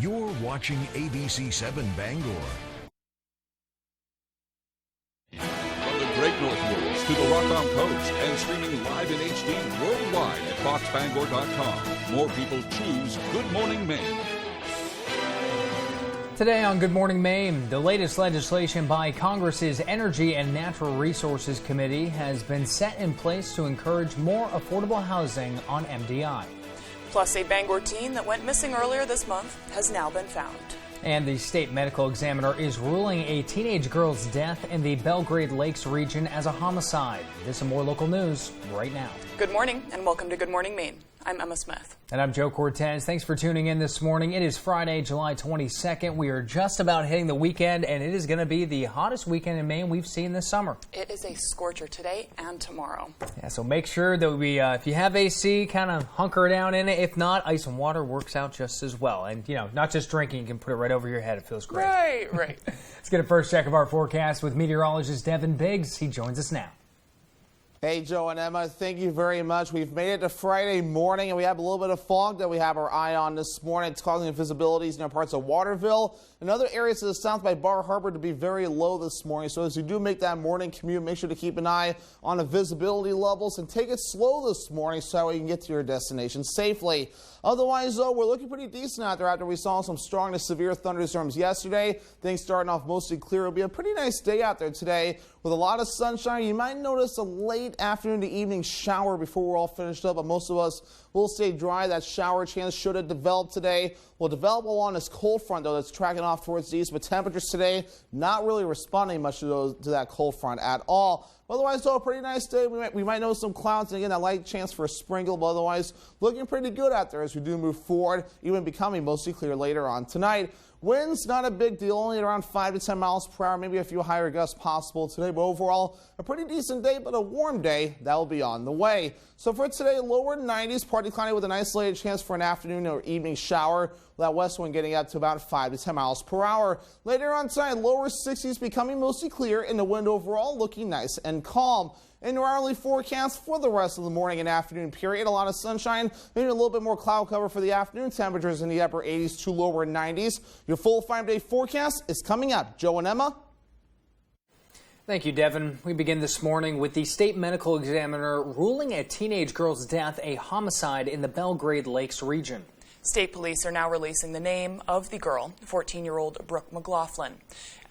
You're watching ABC 7 Bangor. From the Great North Woods to the Rock-Bound Coast and streaming live in HD worldwide at foxbangor.com. More people choose Good Morning Maine. Today on Good Morning Maine, the latest legislation by Congress's Energy and Natural Resources Committee has been set in place to encourage more affordable housing on MDI. Plus, a Bangor teen that went missing earlier this month has now been found. And the state medical examiner is ruling a teenage girl's death in the Belgrade Lakes region as a homicide. This and more local news right now. Good morning and welcome to Good Morning Maine. I'm Emma Smith. And I'm Joe Cortez. Thanks for tuning in this morning. It is Friday, July 22nd. We are just about hitting the weekend, and it is going to be the hottest weekend in Maine we've seen this summer. It is a scorcher today and tomorrow. Yeah, so make sure that if you have AC, kind of hunker down in it. If not, ice and water works out just as well. And, not just drinking, you can put it right over your head. It feels great. Right. Let's get a first check of our forecast with meteorologist Devin Biggs. He joins us now. Hey, Joe and Emma, thank you very much. We've made it to Friday morning, and we have a little bit of fog that we have our eye on this morning. It's causing visibilities in parts of Waterville and other areas to the south by Bar Harbor to be very low this morning. So as you do make that morning commute, make sure to keep an eye on the visibility levels and take it slow this morning so you can get to your destination safely. Otherwise, though, we're looking pretty decent out there after we saw some strong to severe thunderstorms yesterday. Things starting off mostly clear. It'll be a pretty nice day out there today with a lot of sunshine. You might notice a late afternoon to evening shower before we're all finished up, but most of us will stay dry. That shower chance, should it develop today, will develop along this cold front, though, that's tracking off towards the east. But temperatures today not really responding much to that cold front at all. Otherwise, though, a pretty nice day. We might notice some clouds, and again, a light chance for a sprinkle, but otherwise looking pretty good out there as we do move forward, even becoming mostly clear later on tonight. Winds, not a big deal, only around 5 to 10 miles per hour, maybe a few higher gusts possible today, but overall, a pretty decent day, but a warm day that will be on the way. So for today, lower 90s, partly cloudy with an isolated chance for an afternoon or evening shower. That west wind getting up to about 5 to 10 miles per hour. Later on tonight, lower 60s becoming mostly clear, and the wind overall looking nice and calm. In our early forecast for the rest of the morning and afternoon period, a lot of sunshine, maybe a little bit more cloud cover for the afternoon. Temperatures in the upper 80s to lower 90s. Your full 5-day forecast is coming up. Joe and Emma. Thank you, Devin. We begin this morning with the state medical examiner ruling a teenage girl's death a homicide in the Belgrade Lakes region. State police are now releasing the name of the girl, 14-year-old Brooke McLaughlin.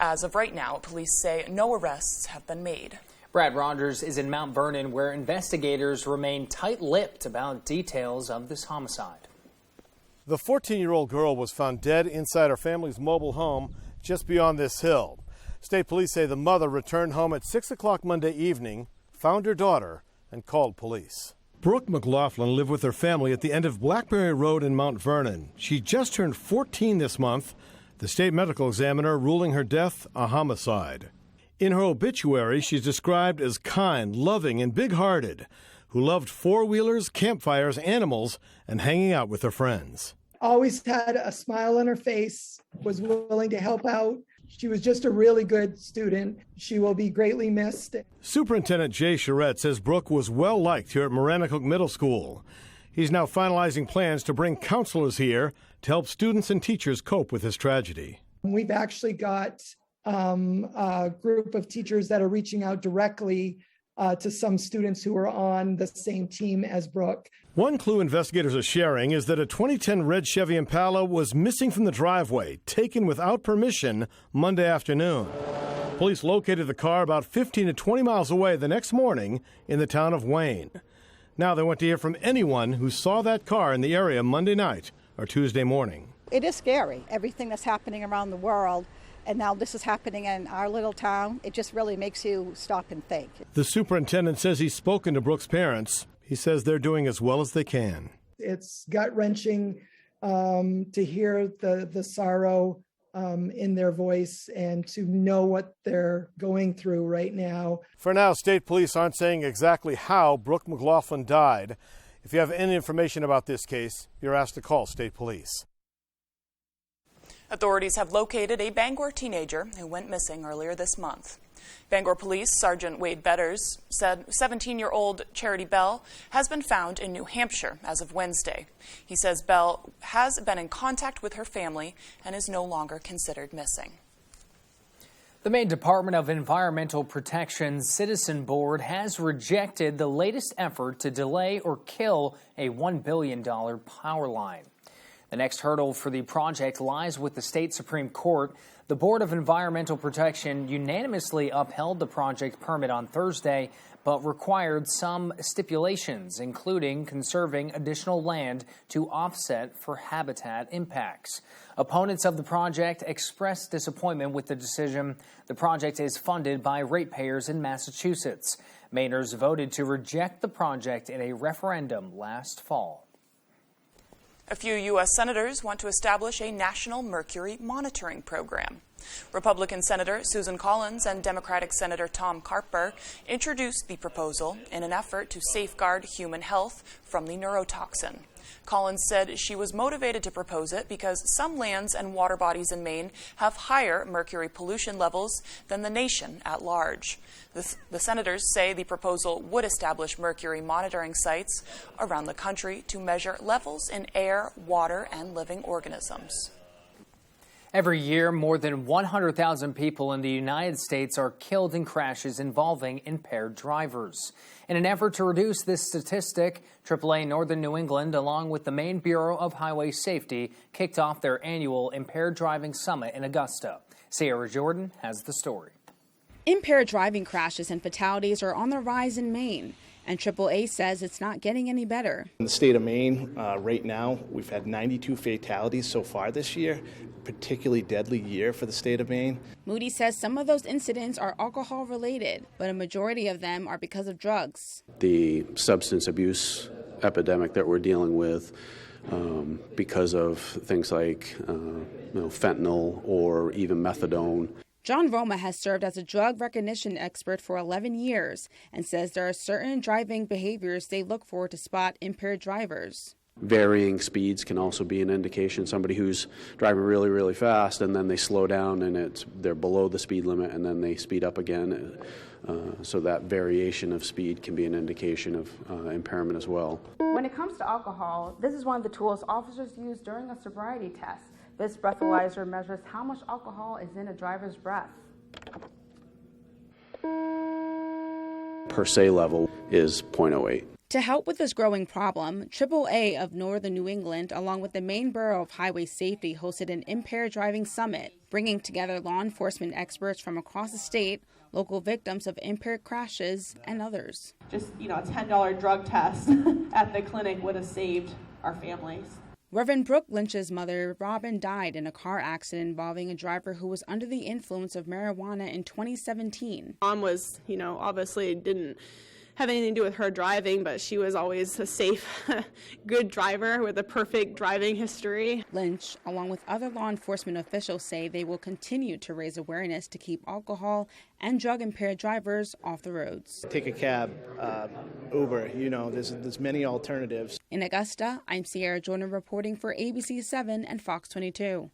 As of right now, police say no arrests have been made. Brad Rogers is in Mount Vernon, where investigators remain tight-lipped about details of this homicide. The 14-year-old girl was found dead inside her family's mobile home just beyond this hill. State police say the mother returned home at 6 o'clock Monday evening, found her daughter, and called police. Brooke McLaughlin lived with her family at the end of Blackberry Road in Mount Vernon. She just turned 14 this month. The state medical examiner ruling her death a homicide. In her obituary, she's described as kind, loving, and big-hearted, who loved four-wheelers, campfires, animals, and hanging out with her friends. Always had a smile on her face, was willing to help out. She was just a really good student. She will be greatly missed. Superintendent Jay Charette says Brooke was well-liked here at Maranacook Middle School. He's now finalizing plans to bring counselors here to help students and teachers cope with this tragedy. We've actually got a group of teachers that are reaching out directly to some students who are on the same team as Brooke. One clue investigators are sharing is that a 2010 red Chevy Impala was missing from the driveway, taken without permission Monday afternoon. Police located the car about 15 to 20 miles away the next morning in the town of Wayne. Now they want to hear from anyone who saw that car in the area Monday night or Tuesday morning. It is scary, everything that's happening around the world. And now this is happening in our little town. It just really makes you stop and think. The superintendent says he's spoken to Brooke's parents. He says they're doing as well as they can. It's gut-wrenching to hear the sorrow in their voice and to know what they're going through right now. For now, state police aren't saying exactly how Brooke McLaughlin died. If you have any information about this case, you're asked to call state police. Authorities have located a Bangor teenager who went missing earlier this month. Bangor Police Sergeant Wade Betters said 17-year-old Charity Bell has been found in New Hampshire as of Wednesday. He says Bell has been in contact with her family and is no longer considered missing. The Maine Department of Environmental Protection's Citizen Board has rejected the latest effort to delay or kill a $1 billion power line. The next hurdle for the project lies with the state Supreme Court. The Board of Environmental Protection unanimously upheld the project permit on Thursday, but required some stipulations, including conserving additional land to offset for habitat impacts. Opponents of the project expressed disappointment with the decision. The project is funded by ratepayers in Massachusetts. Mainers voted to reject the project in a referendum last fall. A few U.S. senators want to establish a national mercury monitoring program. Republican Senator Susan Collins and Democratic Senator Tom Carper introduced the proposal in an effort to safeguard human health from the neurotoxin. Collins said she was motivated to propose it because some lands and water bodies in Maine have higher mercury pollution levels than the nation at large. The senators say the proposal would establish mercury monitoring sites around the country to measure levels in air, water, and living organisms. Every year, more than 100,000 people in the United States are killed in crashes involving impaired drivers. In an effort to reduce this statistic, AAA Northern New England, along with the Maine Bureau of Highway Safety, kicked off their annual Impaired Driving Summit in Augusta. Sierra Jordan has the story. Impaired driving crashes and fatalities are on the rise in Maine, and AAA says it's not getting any better. In the state of Maine, right now, we've had 92 fatalities so far this year, particularly deadly year for the state of Maine. Moody says some of those incidents are alcohol related, but a majority of them are because of drugs. The substance abuse epidemic that we're dealing with because of things like fentanyl or even methadone. John Roma has served as a drug recognition expert for 11 years and says there are certain driving behaviors they look for to spot impaired drivers. Varying speeds can also be an indication. Somebody who's driving really, really fast and then they slow down and they're below the speed limit and then they speed up again. So that variation of speed can be an indication of impairment as well. When it comes to alcohol, this is one of the tools officers use during a sobriety test. This breathalyzer measures how much alcohol is in a driver's breath. Per se level is 0.08. To help with this growing problem, AAA of Northern New England, along with the Maine Bureau of Highway Safety, hosted an Impaired Driving Summit, bringing together law enforcement experts from across the state, local victims of impaired crashes, and others. Just, a $10 drug test at the clinic would have saved our families. Reverend Brooke Lynch's mother, Robin, died in a car accident involving a driver who was under the influence of marijuana in 2017. Mom was, obviously didn't have anything to do with her driving, but she was always a safe, good driver with a perfect driving history. Lynch, along with other law enforcement officials, say they will continue to raise awareness to keep alcohol and drug-impaired drivers off the roads. Take a cab, Uber, there's many alternatives. In Augusta, I'm Sierra Jordan reporting for ABC 7 and Fox 22.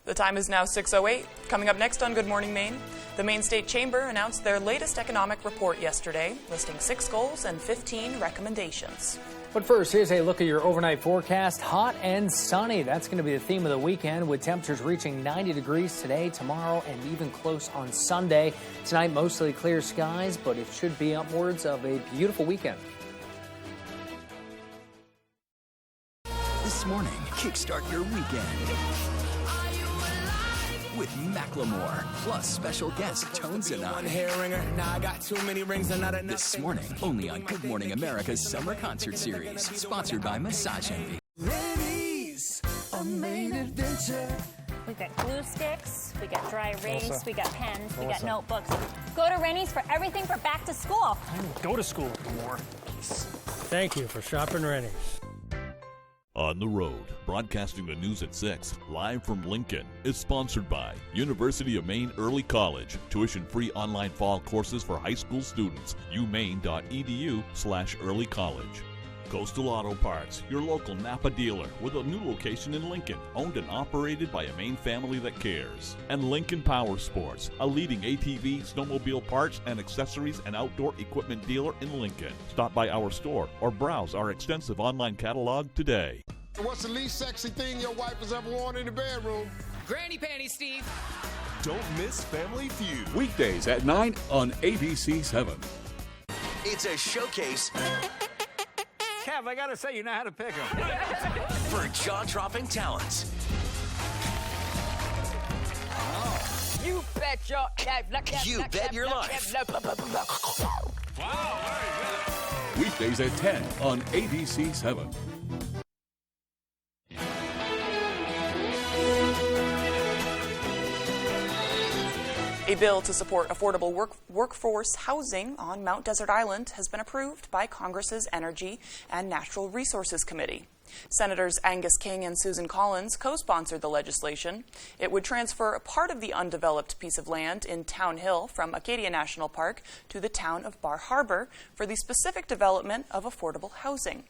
The time is now 6:08. Coming up next on Good Morning Maine, the Maine State Chamber announced their latest economic report yesterday, listing 6 goals and 15 recommendations. But first, here's a look at your overnight forecast. Hot and sunny. That's going to be the theme of the weekend, with temperatures reaching 90 degrees today, tomorrow, and even close on Sunday. Tonight, mostly clear skies, but it should be upwards of a beautiful weekend. This morning, kickstart your weekend with Macklemore, plus special guest Tones and I. This morning, only on Good Morning America's Summer Concert Series, sponsored by Massage Envy. Rennie's, a Maine adventure. We've got glue sticks, we got dry erase, we got pens, we got notebooks. Go to Rennie's for everything for back to school. I don't go to school anymore. Thank you for shopping Rennie's. On the Road, broadcasting the news at 6, live from Lincoln, is sponsored by University of Maine Early College. Tuition-free online fall courses for high school students. umaine.edu/earlycollege. Coastal Auto Parts, your local Napa dealer with a new location in Lincoln, owned and operated by a Maine family that cares. And Lincoln Power Sports, a leading ATV, snowmobile parts and accessories and outdoor equipment dealer in Lincoln. Stop by our store or browse our extensive online catalog today. What's the least sexy thing your wife has ever worn in the bedroom? Granny panties, Steve. Don't miss Family Feud. Weekdays at 9 on ABC7. It's a showcase Kev, I gotta say, you know how to pick them. for jaw-dropping talents. You bet your You bet your life. Wow, very good. Weekdays at 10 on ABC7. A bill to support affordable workforce housing on Mount Desert Island has been approved by Congress's Energy and Natural Resources Committee. Senators Angus King and Susan Collins co-sponsored the legislation. It would transfer a part of the undeveloped piece of land in Town Hill from Acadia National Park to the town of Bar Harbor for the specific development of affordable housing.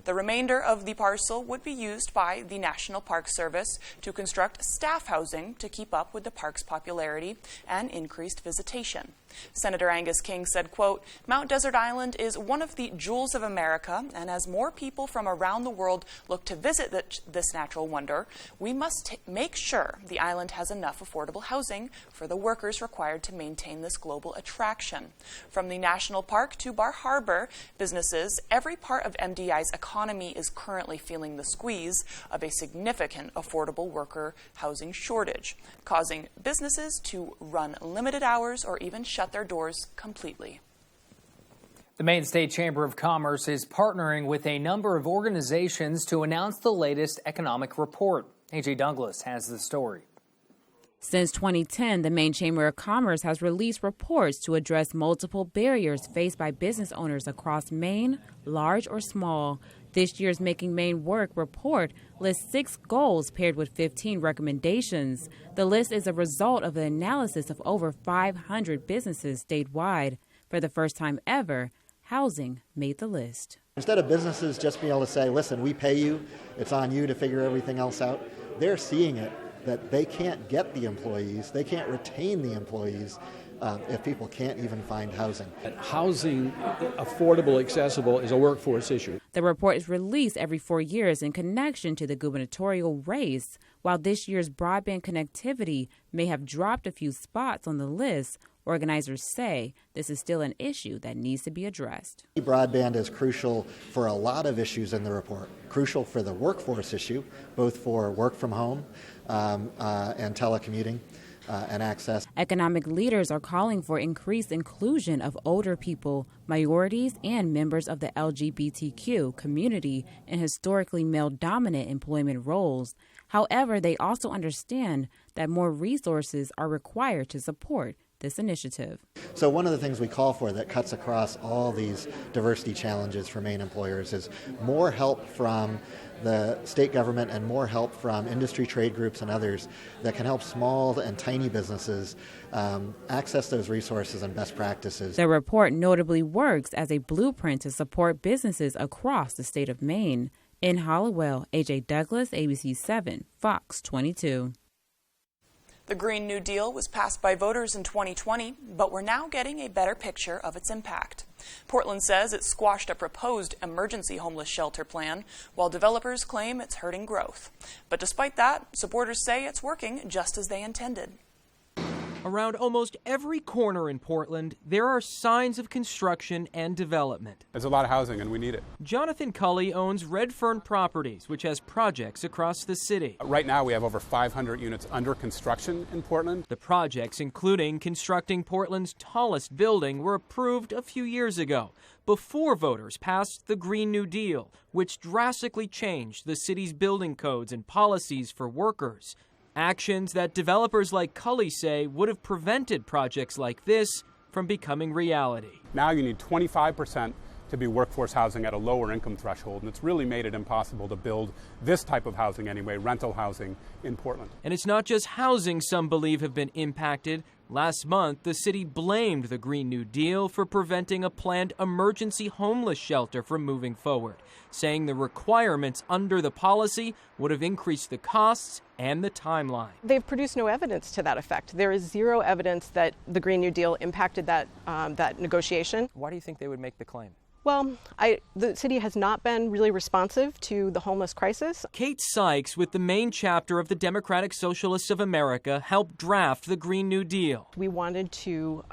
The remainder of the parcel would be used by the National Park Service to construct staff housing to keep up with the park's popularity and increased visitation. Senator Angus King said, quote, "Mount Desert Island is one of the jewels of America, and as more people from around the world look to visit this natural wonder, we must make sure the island has enough affordable housing for the workers required to maintain this global attraction." From the national park to Bar Harbor, businesses, every part of MDI's economy is currently feeling the squeeze of a significant affordable worker housing shortage, causing businesses to run limited hours or even shut their doors completely. The Maine State Chamber of Commerce is partnering with a number of organizations to announce the latest economic report. AJ Douglas has the story. Since 2010, the Maine Chamber of Commerce has released reports to address multiple barriers faced by business owners across Maine, large or small. This year's Making Maine Work report lists 6 goals paired with 15 recommendations. The list is a result of an analysis of over 500 businesses statewide. For the first time ever, housing made the list. Instead of businesses just being able to say, listen, we pay you, it's on you to figure everything else out, they're seeing it that they can't get the employees, they can't retain the employees if people can't even find housing. Housing, affordable, accessible, is a workforce issue. The report is released every 4 years in connection to the gubernatorial race. While this year's broadband connectivity may have dropped a few spots on the list, organizers say this is still an issue that needs to be addressed. Broadband is crucial for a lot of issues in the report. Crucial for the workforce issue, both for work from home and telecommuting and access. Economic leaders are calling for increased inclusion of older people, minorities, and members of the LGBTQ community in historically male-dominant employment roles. However, they also understand that more resources are required to support this initiative. So one of the things we call for that cuts across all these diversity challenges for Maine employers is more help from the state government and more help from industry trade groups and others that can help small and tiny businesses access those resources and best practices. The report notably works as a blueprint to support businesses across the state of Maine. In Hollowell, AJ Douglas, ABC7, Fox 22. The Green New Deal was passed by voters in 2020, but we're now getting a better picture of its impact. Portland says it squashed a proposed emergency homeless shelter plan, while developers claim it's hurting growth. But despite that, supporters say it's working just as they intended. Around almost every corner in Portland, there are signs of construction and development. There's a lot of housing and we need it. Jonathan Cully owns Red Fern Properties, which has projects across the city. Right now we have over 500 units under construction in Portland. The projects, including constructing Portland's tallest building, were approved a few years ago, before voters passed the Green New Deal, which drastically changed the city's building codes and policies for workers. Actions that developers like Cully say would have prevented projects like this from becoming reality. Now you need 25% to be workforce housing at a lower income threshold, and it's really made it impossible to build this type of housing anyway, rental housing in Portland. And it's not just housing some believe have been impacted. Last month, the city blamed the Green New Deal for preventing a planned emergency homeless shelter from moving forward, saying the requirements under the policy would have increased the costs and the timeline. They've produced no evidence to that effect. There is zero evidence that the Green New Deal impacted that negotiation. Why do you think they would make the claim? Well, the city has not been really responsive to the homeless crisis. Kate Sykes with the Maine chapter of the Democratic Socialists of America helped draft the Green New Deal. We wanted to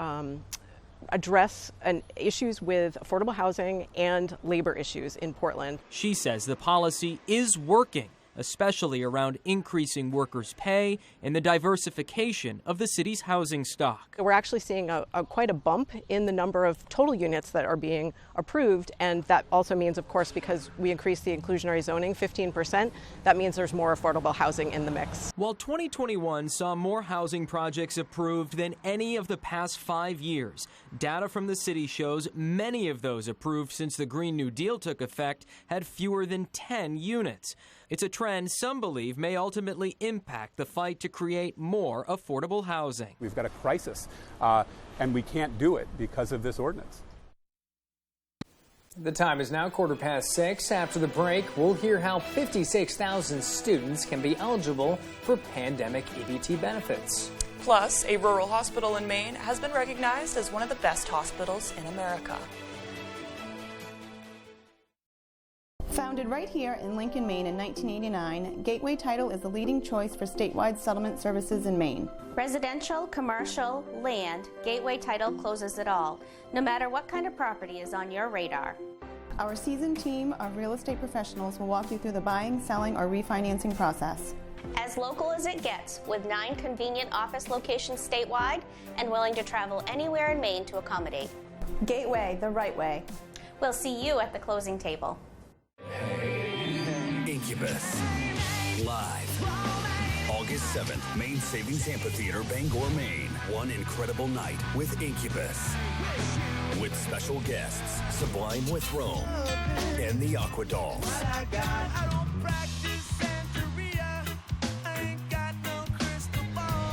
address issues with affordable housing and labor issues in Portland. She says the policy is working, especially around increasing workers' pay and the diversification of the city's housing stock. We're actually seeing quite a bump in the number of total units that are being approved, and that also means, of course, because we increased the inclusionary zoning 15%, that means there's more affordable housing in the mix. While 2021 saw more housing projects approved than any of the past 5 years, data from the city shows many of those approved since the Green New Deal took effect had fewer than 10 units. It's a trend some believe may ultimately impact the fight to create more affordable housing. We've got a crisis, and we can't do it because of this ordinance. The time is now 6:15. After the break, we'll hear how 56,000 students can be eligible for pandemic EBT benefits. Plus, a rural hospital in Maine has been recognized as one of the best hospitals in America. Founded right here in Lincoln, Maine in 1989, Gateway Title is the leading choice for statewide settlement services in Maine. Residential, commercial, land, Gateway Title closes it all, no matter what kind of property is on your radar. Our seasoned team of real estate professionals will walk you through the buying, selling, or refinancing process. As local as it gets, with 9 convenient office locations statewide and willing to travel anywhere in Maine to accommodate. Gateway, the right way. We'll see you at the closing table. Incubus. Live. August 7th, Maine Savings Amphitheater, Bangor, Maine. One incredible night with Incubus. With special guests, Sublime with Rome and the Aqua Dolls.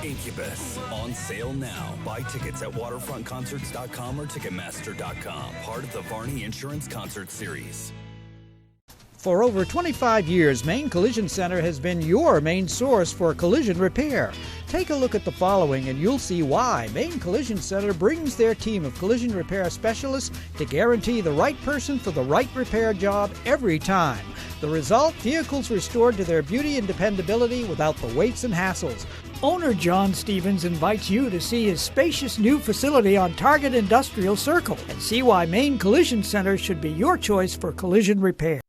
Incubus, on sale now. Buy tickets at waterfrontconcerts.com or ticketmaster.com. Part of the Varney Insurance Concert Series. For over 25 years, Maine Collision Center has been your main source for collision repair. Take a look at the following and you'll see why Maine Collision Center brings their team of collision repair specialists to guarantee the right person for the right repair job every time. The result? Vehicles restored to their beauty and dependability without the waits and hassles. Owner John Stevens invites you to see his spacious new facility on Target Industrial Circle and see why Maine Collision Center should be your choice for collision repair.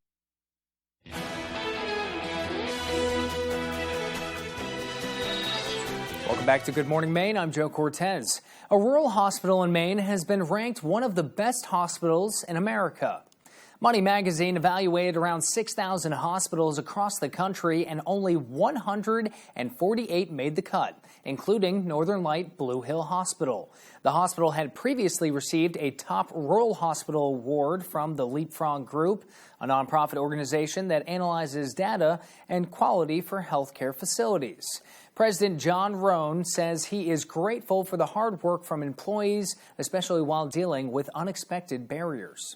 Welcome back to Good Morning Maine. I'm Joe Cortez. A rural hospital in Maine has been ranked one of the best hospitals in America. Money Magazine evaluated around 6,000 hospitals across the country, and only 148 made the cut, including Northern Light Blue Hill Hospital. The hospital had previously received a top rural hospital award from the Leapfrog Group, a nonprofit organization that analyzes data and quality for healthcare facilities. President John Roan says he is grateful for the hard work from employees, especially while dealing with unexpected barriers.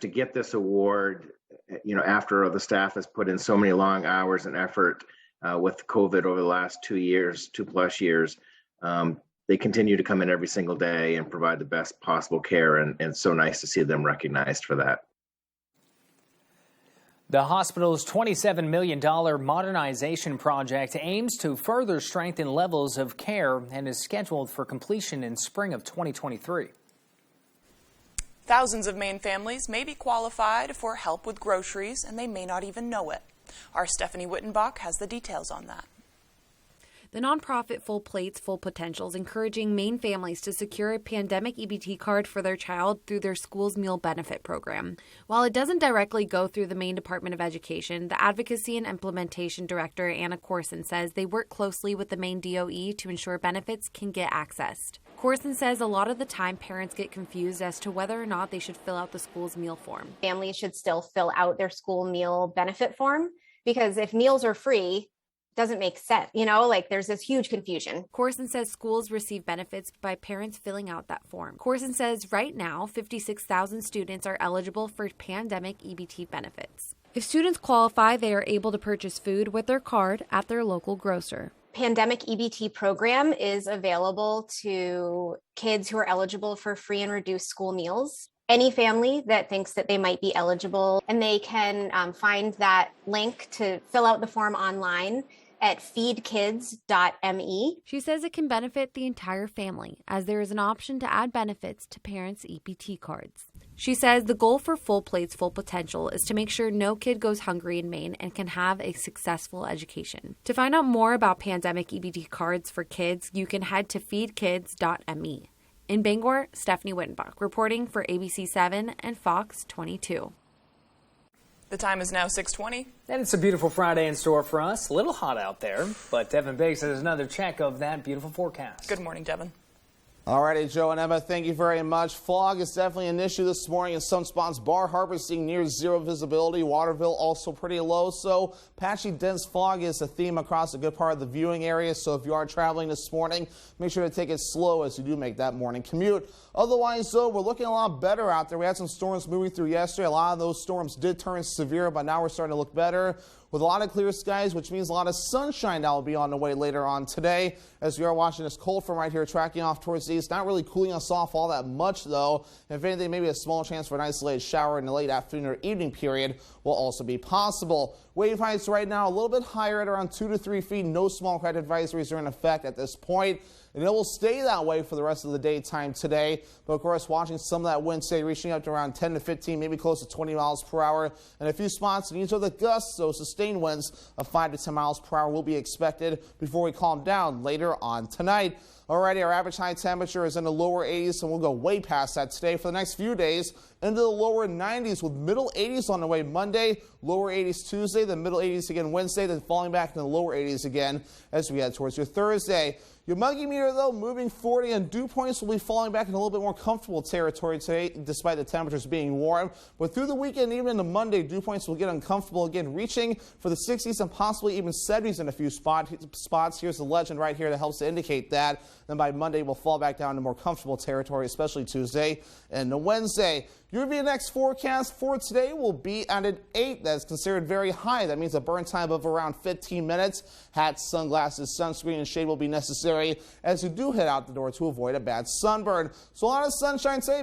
To get this award, after the staff has put in so many long hours and effort with COVID over the last 2+ years, they continue to come in every single day and provide the best possible care, and it's so nice to see them recognized for that. The hospital's $27 million modernization project aims to further strengthen levels of care and is scheduled for completion in spring of 2023. Thousands of Maine families may be qualified for help with groceries, and they may not even know it. Our Stephanie Wittenbach has the details on that. The nonprofit Full Plates, Full Potential is encouraging Maine families to secure a pandemic EBT card for their child through their school's meal benefit program. While it doesn't directly go through the Maine Department of Education, the Advocacy and Implementation Director, Anna Corson, says they work closely with the Maine DOE to ensure benefits can get accessed. Corson says a lot of the time parents get confused as to whether or not they should fill out the school's meal form. Families should still fill out their school meal benefit form, because if meals are free, doesn't make sense. There's this huge confusion. Corson says schools receive benefits by parents filling out that form. Corson says right now, 56,000 students are eligible for pandemic EBT benefits. If students qualify, they are able to purchase food with their card at their local grocer. Pandemic EBT program is available to kids who are eligible for free and reduced school meals. Any family that thinks that they might be eligible, and they can find that link to fill out the form online at feedkids.me. She says it can benefit the entire family, as there is an option to add benefits to parents' EBT cards. She says the goal for Full Plates, Full Potential is to make sure no kid goes hungry in Maine and can have a successful education. To find out more about pandemic EBT cards for kids, you can head to feedkids.me. In Bangor, Stephanie Wittenbach reporting for ABC 7 and Fox 22. The time is now 6:20. And it's a beautiful Friday in store for us. A little hot out there, but Devin Biggs has another check of that beautiful forecast. Good morning, Devin. All righty, Joe and Emma, thank you very much. Fog is definitely an issue this morning in some spots. Bar Harbor seeing near zero visibility. Waterville also pretty low. So patchy, dense fog is a theme across a good part of the viewing area. So if you are traveling this morning, make sure to take it slow as you do make that morning commute. Otherwise, though, we're looking a lot better out there. We had some storms moving through yesterday. A lot of those storms did turn severe, but now we're starting to look better with a lot of clear skies, which means a lot of sunshine that will be on the way later on today. As we are watching this cold front right here tracking off towards the east, not really cooling us off all that much, though. If anything, maybe a small chance for an isolated shower in the late afternoon or evening period will also be possible. Wave heights right now a little bit higher at around 2 to 3 feet. No small craft advisories are in effect at this point. And it will stay that way for the rest of the daytime today. But of course, watching some of that wind today reaching up to around 10 to 15, maybe close to 20 miles per hour. And a few spots in each of the gusts, so sustained winds of 5 to 10 miles per hour will be expected before we calm down later on tonight. Alrighty, our average high temperature is in the lower 80s, and we'll go way past that today for the next few days into the lower 90s with middle 80s on the way Monday, lower 80s Tuesday, then middle 80s again Wednesday, then falling back in the lower 80s again as we head towards your Thursday. Your muggy meter, though, moving 40, and dew points will be falling back in a little bit more comfortable territory today, despite the temperatures being warm. But through the weekend, even into Monday, dew points will get uncomfortable again, reaching for the 60s and possibly even 70s in a few spots. Here's the legend right here that helps to indicate that. Then by Monday, we'll fall back down to more comfortable territory, especially Tuesday and Wednesday. Your VNX forecast for today will be at an 8. That's considered very high. That means a burn time of around 15 minutes. Hats, sunglasses, sunscreen, and shade will be necessary as you do head out the door to avoid a bad sunburn. So a lot of sunshine today,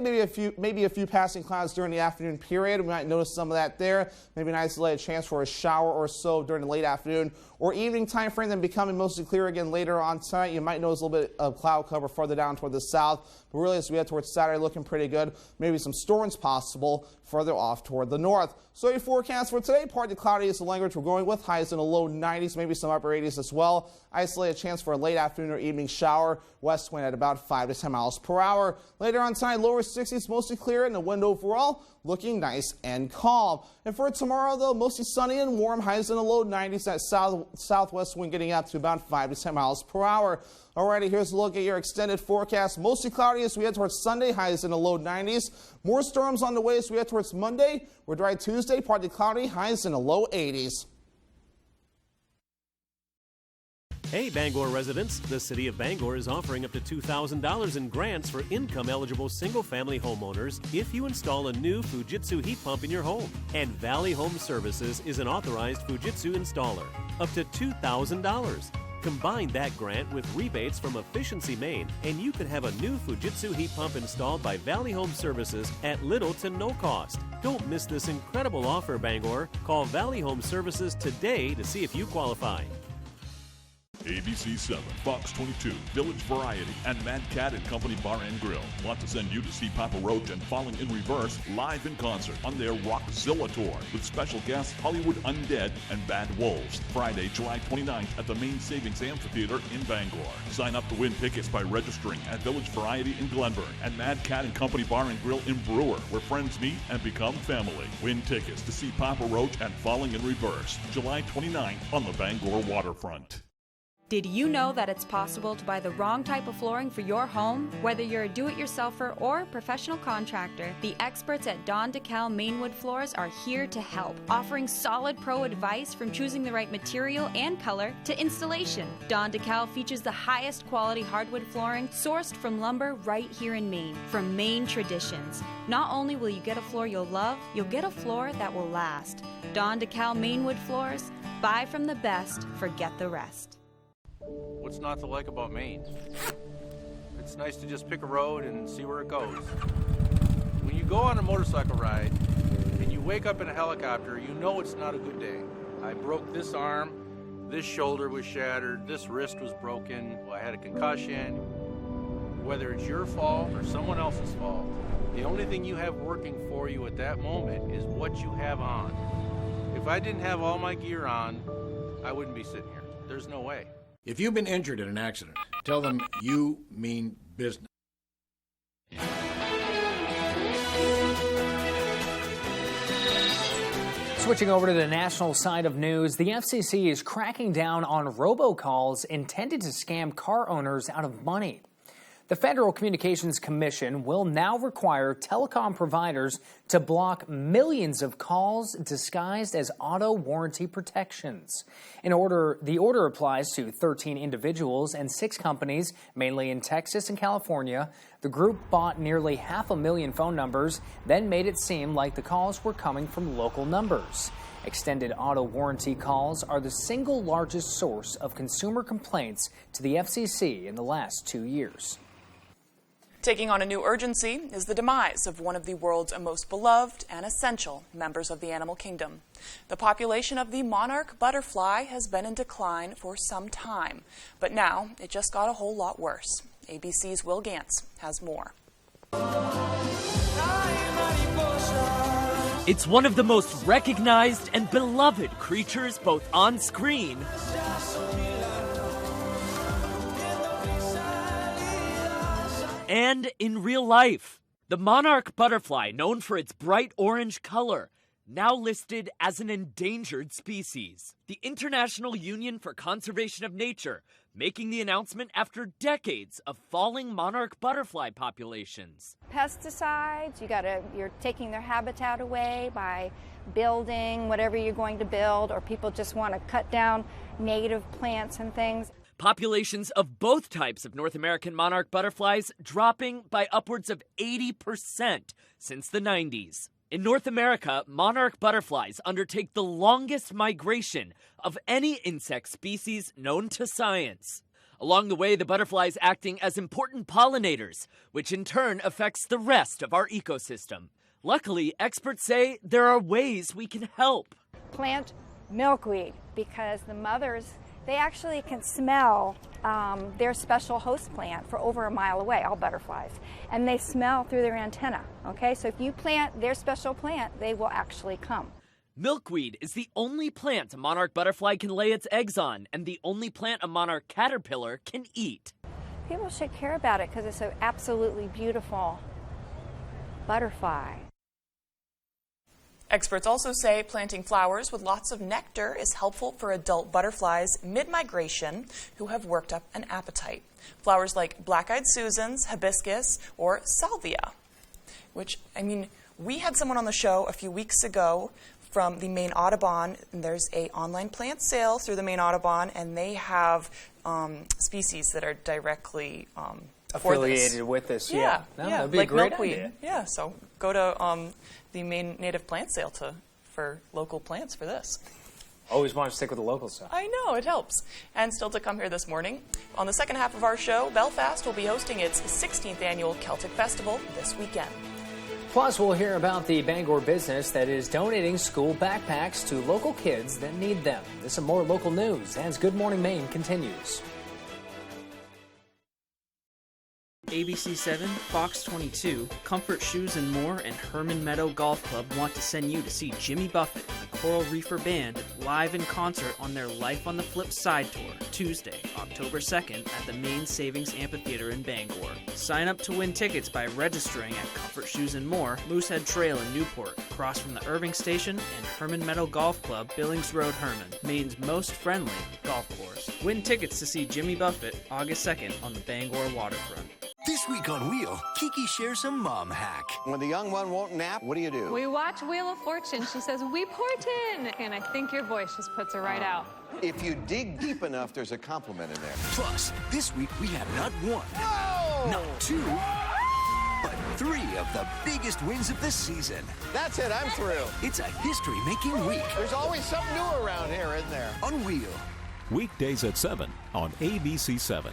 maybe a few passing clouds during the afternoon period. We might notice some of that there. Maybe an isolated chance for a shower or so during the late afternoon or evening time frame, then becoming mostly clear again later on tonight. You might notice a little bit of cloud cover further down toward the south. But really, as we head towards Saturday, looking pretty good. Maybe some storms possible further off toward the north. So your forecast for today, partly cloudy is the language we're going with. Highs in the low 90s, maybe some upper 80s as well. Isolated chance for a late afternoon or evening shower. West wind at about 5 to 10 miles per hour. Later on tonight, lower 60s, mostly clear, and the wind overall looking nice and calm. And for tomorrow, though, mostly sunny and warm. Highs in the low 90s. That southwest wind getting up to about 5 to 10 miles per hour. Alrighty, here's a look at your extended forecast. Mostly cloudy as we head towards Sunday. Highs in the low 90s. More storms on the way as we head towards Monday. We're dry Tuesday, partly cloudy. Highs in the low 80s. Hey Bangor residents, the City of Bangor is offering up to $2,000 in grants for income-eligible single-family homeowners if you install a new Fujitsu heat pump in your home. And Valley Home Services is an authorized Fujitsu installer. Up to $2,000. Combine that grant with rebates from Efficiency Maine, and you could have a new Fujitsu heat pump installed by Valley Home Services at little to no cost. Don't miss this incredible offer, Bangor. Call Valley Home Services today to see if you qualify. ABC 7, Fox 22, Village Variety, and Mad Cat and Company Bar and Grill want to send you to see Papa Roach and Falling in Reverse live in concert on their Rockzilla tour with special guests Hollywood Undead and Bad Wolves, Friday, July 29th at the Maine Savings Amphitheater in Bangor. Sign up to win tickets by registering at Village Variety in Glenburn and Mad Cat and Company Bar and Grill in Brewer, where friends meet and become family. Win tickets to see Papa Roach and Falling in Reverse, July 29th on the Bangor waterfront. Did you know that it's possible to buy the wrong type of flooring for your home? Whether you're a do-it-yourselfer or professional contractor, the experts at Don DeKalb Mainwood Floors are here to help, offering solid pro advice from choosing the right material and color to installation. Don DeKalb features the highest quality hardwood flooring sourced from lumber right here in Maine, from Maine traditions. Not only will you get a floor you'll love, you'll get a floor that will last. Don DeKalb Mainwood Floors, buy from the best, forget the rest. What's not to like about Maine? It's nice to just pick a road and see where it goes. When you go on a motorcycle ride and you wake up in a helicopter, you know it's not a good day. I broke this arm, this shoulder was shattered, this wrist was broken, I had a concussion. Whether it's your fault or someone else's fault, the only thing you have working for you at that moment is what you have on. If I didn't have all my gear on, I wouldn't be sitting here. There's no way. If you've been injured in an accident, tell them you mean business. Switching over to the national side of news, the FCC is cracking down on robocalls intended to scam car owners out of money. The Federal Communications Commission will now require telecom providers to block millions of calls disguised as auto warranty protections. The order applies to 13 individuals and 6 companies, mainly in Texas and California. The group bought nearly 500,000 phone numbers, then made it seem like the calls were coming from local numbers. Extended auto warranty calls are the single largest source of consumer complaints to the FCC in the last 2 years. Taking on a new urgency is the demise of one of the world's most beloved and essential members of the animal kingdom. The population of the monarch butterfly has been in decline for some time, but now it just got a whole lot worse. ABC's Will Gantz has more. It's one of the most recognized and beloved creatures both on screen and in real life. The monarch butterfly, known for its bright orange color, now listed as an endangered species. The International Union for Conservation of Nature making the announcement after decades of falling monarch butterfly populations. Pesticides, you're taking their habitat away by building whatever you're going to build, or people just want to cut down native plants and things. Populations of both types of North American monarch butterflies dropping by upwards of 80% since the 90s. In North America, monarch butterflies undertake the longest migration of any insect species known to science. Along the way, the butterflies acting as important pollinators, which in turn affects the rest of our ecosystem. Luckily, experts say there are ways we can help. Plant milkweed, because the mothers, they actually can smell their special host plant for over a mile away, all butterflies. And they smell through their antenna, okay? So if you plant their special plant, they will actually come. Milkweed is the only plant a monarch butterfly can lay its eggs on, and the only plant a monarch caterpillar can eat. People should care about it because it's an absolutely beautiful butterfly. Experts also say planting flowers with lots of nectar is helpful for adult butterflies mid-migration who have worked up an appetite. Flowers like black-eyed Susans, hibiscus, or salvia, which, we had someone on the show a few weeks ago from the Maine Audubon, and there's a online plant sale through the Maine Audubon, and they have species that are directly affiliated with this. Yeah, that'd be like a great milkweed. idea. Yeah, so go to the Maine Native Plant Sale for local plants for this. Always want to stick with the local stuff. I know, it helps. And still to come here this morning, on the second half of our show, Belfast will be hosting its 16th annual Celtic Festival this weekend. Plus, we'll hear about the Bangor business that is donating school backpacks to local kids that need them. This and more local news as Good Morning Maine continues. ABC 7, Fox 22, Comfort Shoes and More, and Herman Meadow Golf Club want to send you to see Jimmy Buffett and the Coral Reefer Band live in concert on their Life on the Flip Side tour, Tuesday, October 2nd at the Maine Savings Amphitheater in Bangor. Sign up to win tickets by registering at Comfort Shoes and More, Moosehead Trail in Newport, across from the Irving Station, and Herman Meadow Golf Club, Billings Road, Herman, Maine's most friendly golf course. Win tickets to see Jimmy Buffett August 2nd on the Bangor waterfront. This week on Wheel, Kiki shares a mom hack. When the young one won't nap, what do? We watch Wheel of Fortune. She says, "We port in." And I think your voice just puts her right out. If you dig deep enough, there's a compliment in there. Plus, this week we have not one, not two, but three of the biggest wins of the season. That's it, I'm through. It's a history-making week. There's always something new around here, isn't there? On Wheel. Weekdays at 7 on ABC 7.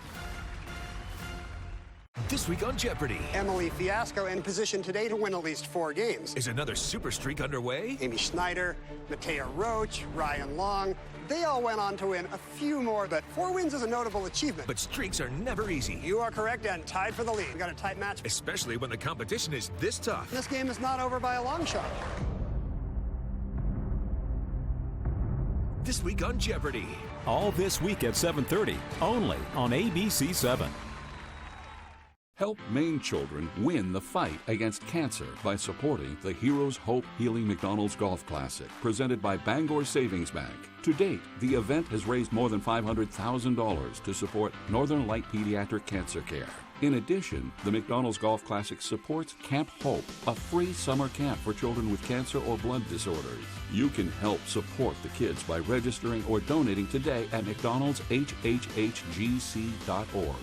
This week on Jeopardy! Emily Fiasco in position today to win at least 4 games. Is another super streak underway? Amy Schneider, Mattea Roach, Ryan Long, they all went on to win a few more, but 4 wins is a notable achievement. But streaks are never easy. You are correct, and tied for the lead. We got a tight match. Especially when the competition is this tough. This game is not over by a long shot. This week on Jeopardy! All this week at 7:30, only on ABC 7. Help Maine children win the fight against cancer by supporting the Heroes Hope Healing McDonald's Golf Classic, presented by Bangor Savings Bank. To date, the event has raised more than $500,000 to support Northern Light Pediatric Cancer Care. In addition, the McDonald's Golf Classic supports Camp Hope, a free summer camp for children with cancer or blood disorders. You can help support the kids by registering or donating today at mcdonaldshhhgc.org.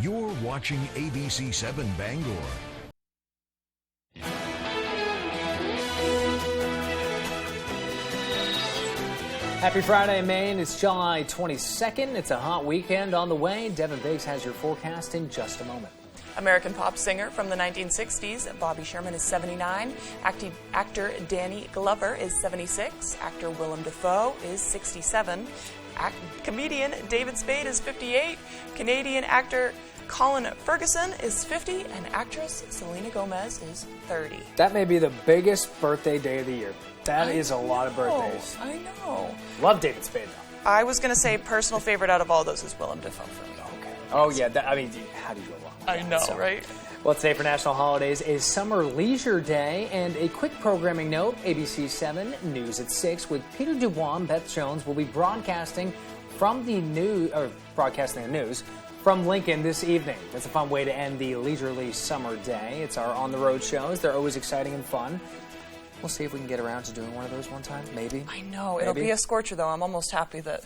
You're watching ABC 7 Bangor. Happy Friday, Maine. It's July 22nd. It's a hot weekend on the way. Devin Biggs has your forecast in just a moment. American pop singer from the 1960s, Bobby Sherman is 79. Actor Danny Glover is 76. Actor Willem Dafoe is 67. Comedian David Spade is 58. Canadian actor Colin Ferguson is 50. And actress Selena Gomez is 30. That may be the biggest birthday day of the year. That is a lot of birthdays. I know. Love David Spade, though. I was going to say personal favorite out of all those is Willem Dafoe for me. Okay. Oh, yeah. How do you go wrong? I know, right? Well, today for National Holidays is Summer Leisure Day. And a quick programming note, ABC 7 News at 6 with Peter Dubois and Beth Jones will be broadcasting from the news from Lincoln this evening. That's a fun way to end the leisurely summer day. It's our on-the-road shows. They're always exciting and fun. We'll see if we can get around to doing one of those one time, maybe. I know. It'll be a scorcher, though. I'm almost happy that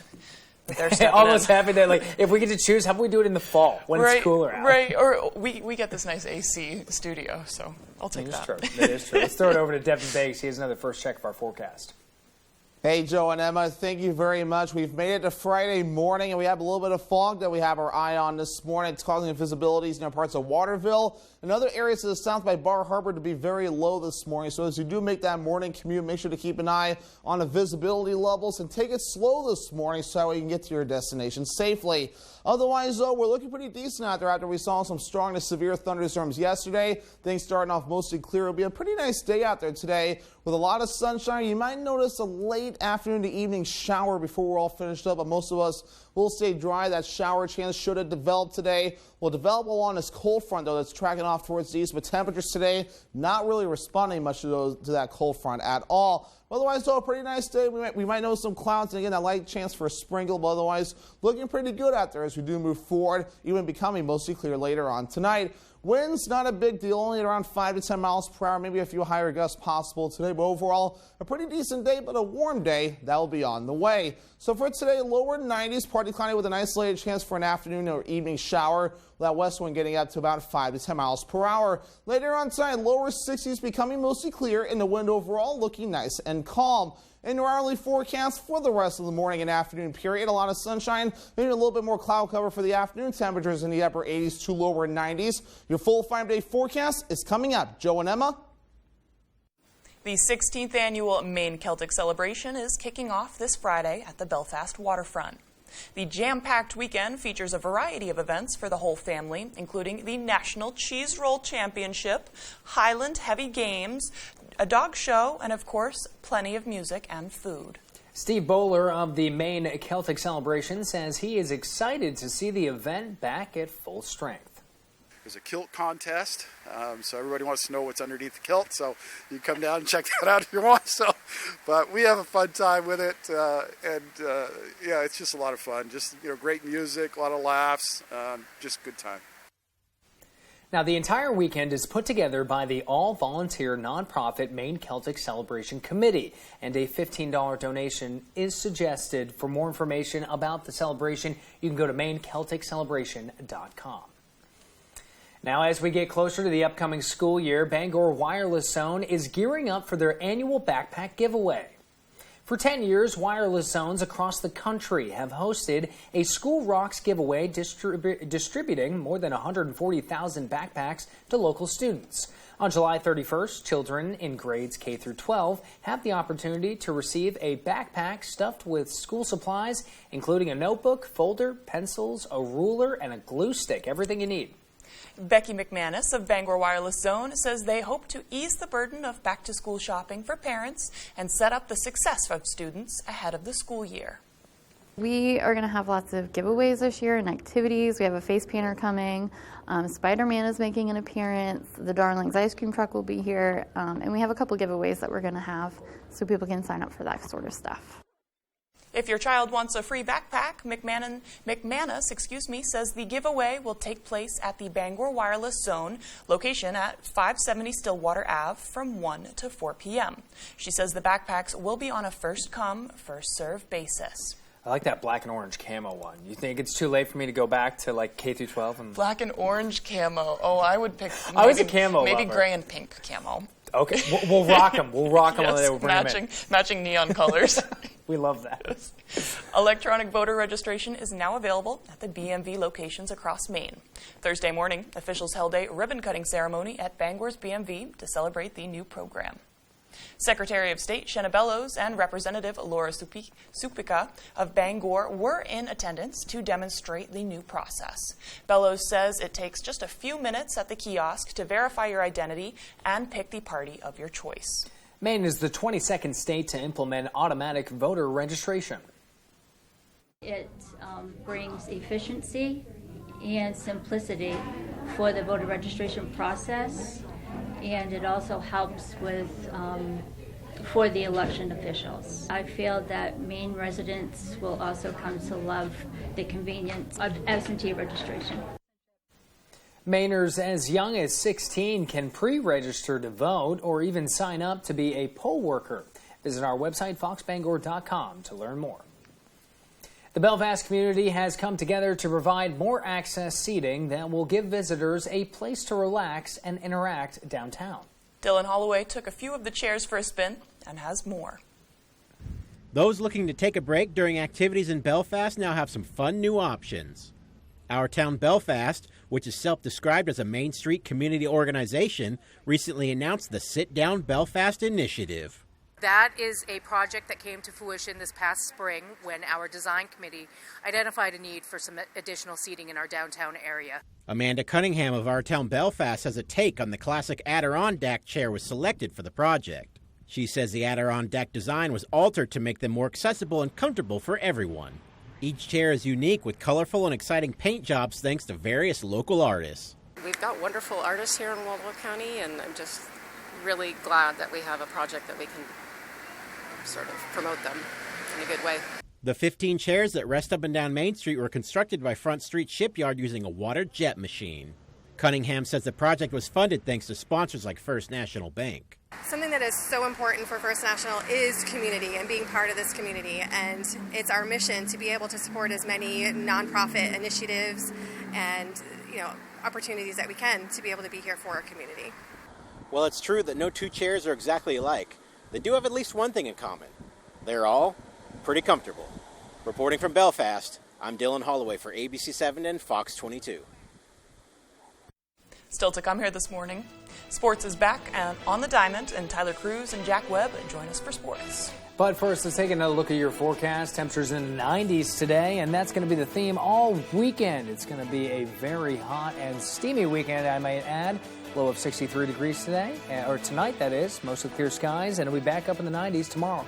they're stepping almost in. happy that, like, if we get to choose, how about we do it in the fall when it's cooler out? Right, or we get this nice AC studio, so I'll take that. That is true. Let's throw it over to Devin Biggs. He has another first check of our forecast. Hey, Joe and Emma, thank you very much. We've made it to Friday morning, and we have a little bit of fog that we have our eye on this morning. It's causing invisibilities in parts of Waterville and other areas to the south by Bar Harbor to be very low this morning. So as you do make that morning commute, make sure to keep an eye on the visibility levels and take it slow this morning so you can get to your destination safely. Otherwise, though, we're looking pretty decent out there after we saw some strong to severe thunderstorms yesterday. Things starting off mostly clear. It'll be a pretty nice day out there today with a lot of sunshine. You might notice a late afternoon to evening shower before we're all finished up, but most of us will stay dry. That shower chance should have developed today. Will develop along this cold front, though, that's tracking off towards the east. But temperatures today not really responding much to that cold front at all. Otherwise, though, a pretty nice day. We might notice some clouds, and again, that light chance for a sprinkle, but otherwise looking pretty good out there as we do move forward, even becoming mostly clear later on tonight. Winds, not a big deal, only at around 5 to 10 miles per hour, maybe a few higher gusts possible today, but overall, a pretty decent day, but a warm day that will be on the way. So for today, lower 90s, partly cloudy with an isolated chance for an afternoon or evening shower, with that west wind getting up to about 5 to 10 miles per hour. Later on tonight, lower 60s becoming mostly clear, and the wind overall looking nice and calm. In our early forecast for the rest of the morning and afternoon period, a lot of sunshine, maybe a little bit more cloud cover for the afternoon. Temperatures in the upper 80s to lower 90s. Your full 5-day forecast is coming up. Joe and Emma. The 16th annual Maine Celtic celebration is kicking off this Friday at the Belfast waterfront. The jam-packed weekend features a variety of events for the whole family, including the National Cheese Roll Championship, Highland Heavy Games, a dog show, and of course, plenty of music and food. Steve Bowler of the Maine Celtic celebration says he is excited to see the event back at full strength. There's a Kilt Contest, so everybody wants to know what's underneath the kilt, so you can come down and check that out if you want. But we have a fun time with it, yeah, it's just a lot of fun. Just, great music, a lot of laughs, just a good time. Now, the entire weekend is put together by the all-volunteer nonprofit Maine Celtic Celebration Committee, and a $15 donation is suggested. For more information about the celebration, you can go to MaineCelticCelebration.com. Now, as we get closer to the upcoming school year, Bangor Wireless Zone is gearing up for their annual backpack giveaway. For 10 years, wireless zones across the country have hosted a School Rocks giveaway distributing more than 140,000 backpacks to local students. On July 31st, children in grades K through 12 have the opportunity to receive a backpack stuffed with school supplies, including a notebook, folder, pencils, a ruler, and a glue stick, everything you need. Becky McManus of Bangor Wireless Zone says they hope to ease the burden of back-to-school shopping for parents and set up the success of students ahead of the school year. We are going to have lots of giveaways this year and activities. We have a face painter coming. Spider-Man is making an appearance. The Darlings ice cream truck will be here. And we have a couple giveaways that we're going to have so people can sign up for that sort of stuff. If your child wants a free backpack, McManus says the giveaway will take place at the Bangor Wireless Zone location at 570 Stillwater Ave from 1 to 4 p.m. She says the backpacks will be on a first-come, first-served basis. I like that black and orange camo one. You think it's too late for me to go back to like K through 12? Black and orange camo. Oh, I would pick I was a camo maybe lover. gray and pink camo. Okay, we'll rock them. We'll rock them. Yes, We'll bring them in. matching neon colors. We love that. Electronic voter registration is now available at the BMV locations across Maine. Thursday morning, officials held a ribbon-cutting ceremony at Bangor's BMV to celebrate the new program. Secretary of State Shenna Bellows and Representative Laura Supika of Bangor were in attendance to demonstrate the new process. Bellows says it takes just a few minutes at the kiosk to verify your identity and pick the party of your choice. Maine is the 22nd state to implement automatic voter registration. It brings efficiency and simplicity for the voter registration process, and it also helps with for the election officials. I feel that Maine residents will also come to love the convenience of absentee registration. Mainers as young as 16 can pre-register to vote or even sign up to be a poll worker. Visit our website, foxbangor.com, to learn more. The Belfast community has come together to provide more access seating that will give visitors a place to relax and interact downtown. Dylan Holloway took a few of the chairs for a spin and has more. Those looking to take a break during activities in Belfast now have some fun new options. Our Town Belfast, which is self-described as a Main Street community organization, recently announced the Sit Down Belfast initiative. That is a project that came to fruition this past spring when our design committee identified a need for some additional seating in our downtown area. Amanda Cunningham of Our Town Belfast has a take on the classic Adirondack chair was selected for the project. She says the Adirondack design was altered to make them more accessible and comfortable for everyone. Each chair is unique with colorful and exciting paint jobs thanks to various local artists. We've got wonderful artists here in Waldorf County, and I'm just really glad that we have a project that we can sort of promote them in a good way. The 15 chairs that rest up and down Main Street were constructed by Front Street Shipyard using a water jet machine. Cunningham says the project was funded thanks to sponsors like First National Bank. Something that is so important for First National is community and being part of this community, and it's our mission to be able to support as many nonprofit initiatives and opportunities that we can to be able to be here for our community. Well, it's true that no two chairs are exactly alike. They do have at least one thing in common. They're all pretty comfortable. Reporting from Belfast, I'm Dylan Holloway for ABC7 and Fox 22. Still to come here this morning, sports is back and on the diamond, and Tyler Cruz and Jack Webb join us for sports. But first, let's take another look at your forecast. Temperatures in the 90s today, and that's going to be the theme all weekend. It's going to be a very hot and steamy weekend, I might add. Low of 63 degrees today, or tonight, that is. Mostly clear skies, and it'll be back up in the 90s tomorrow.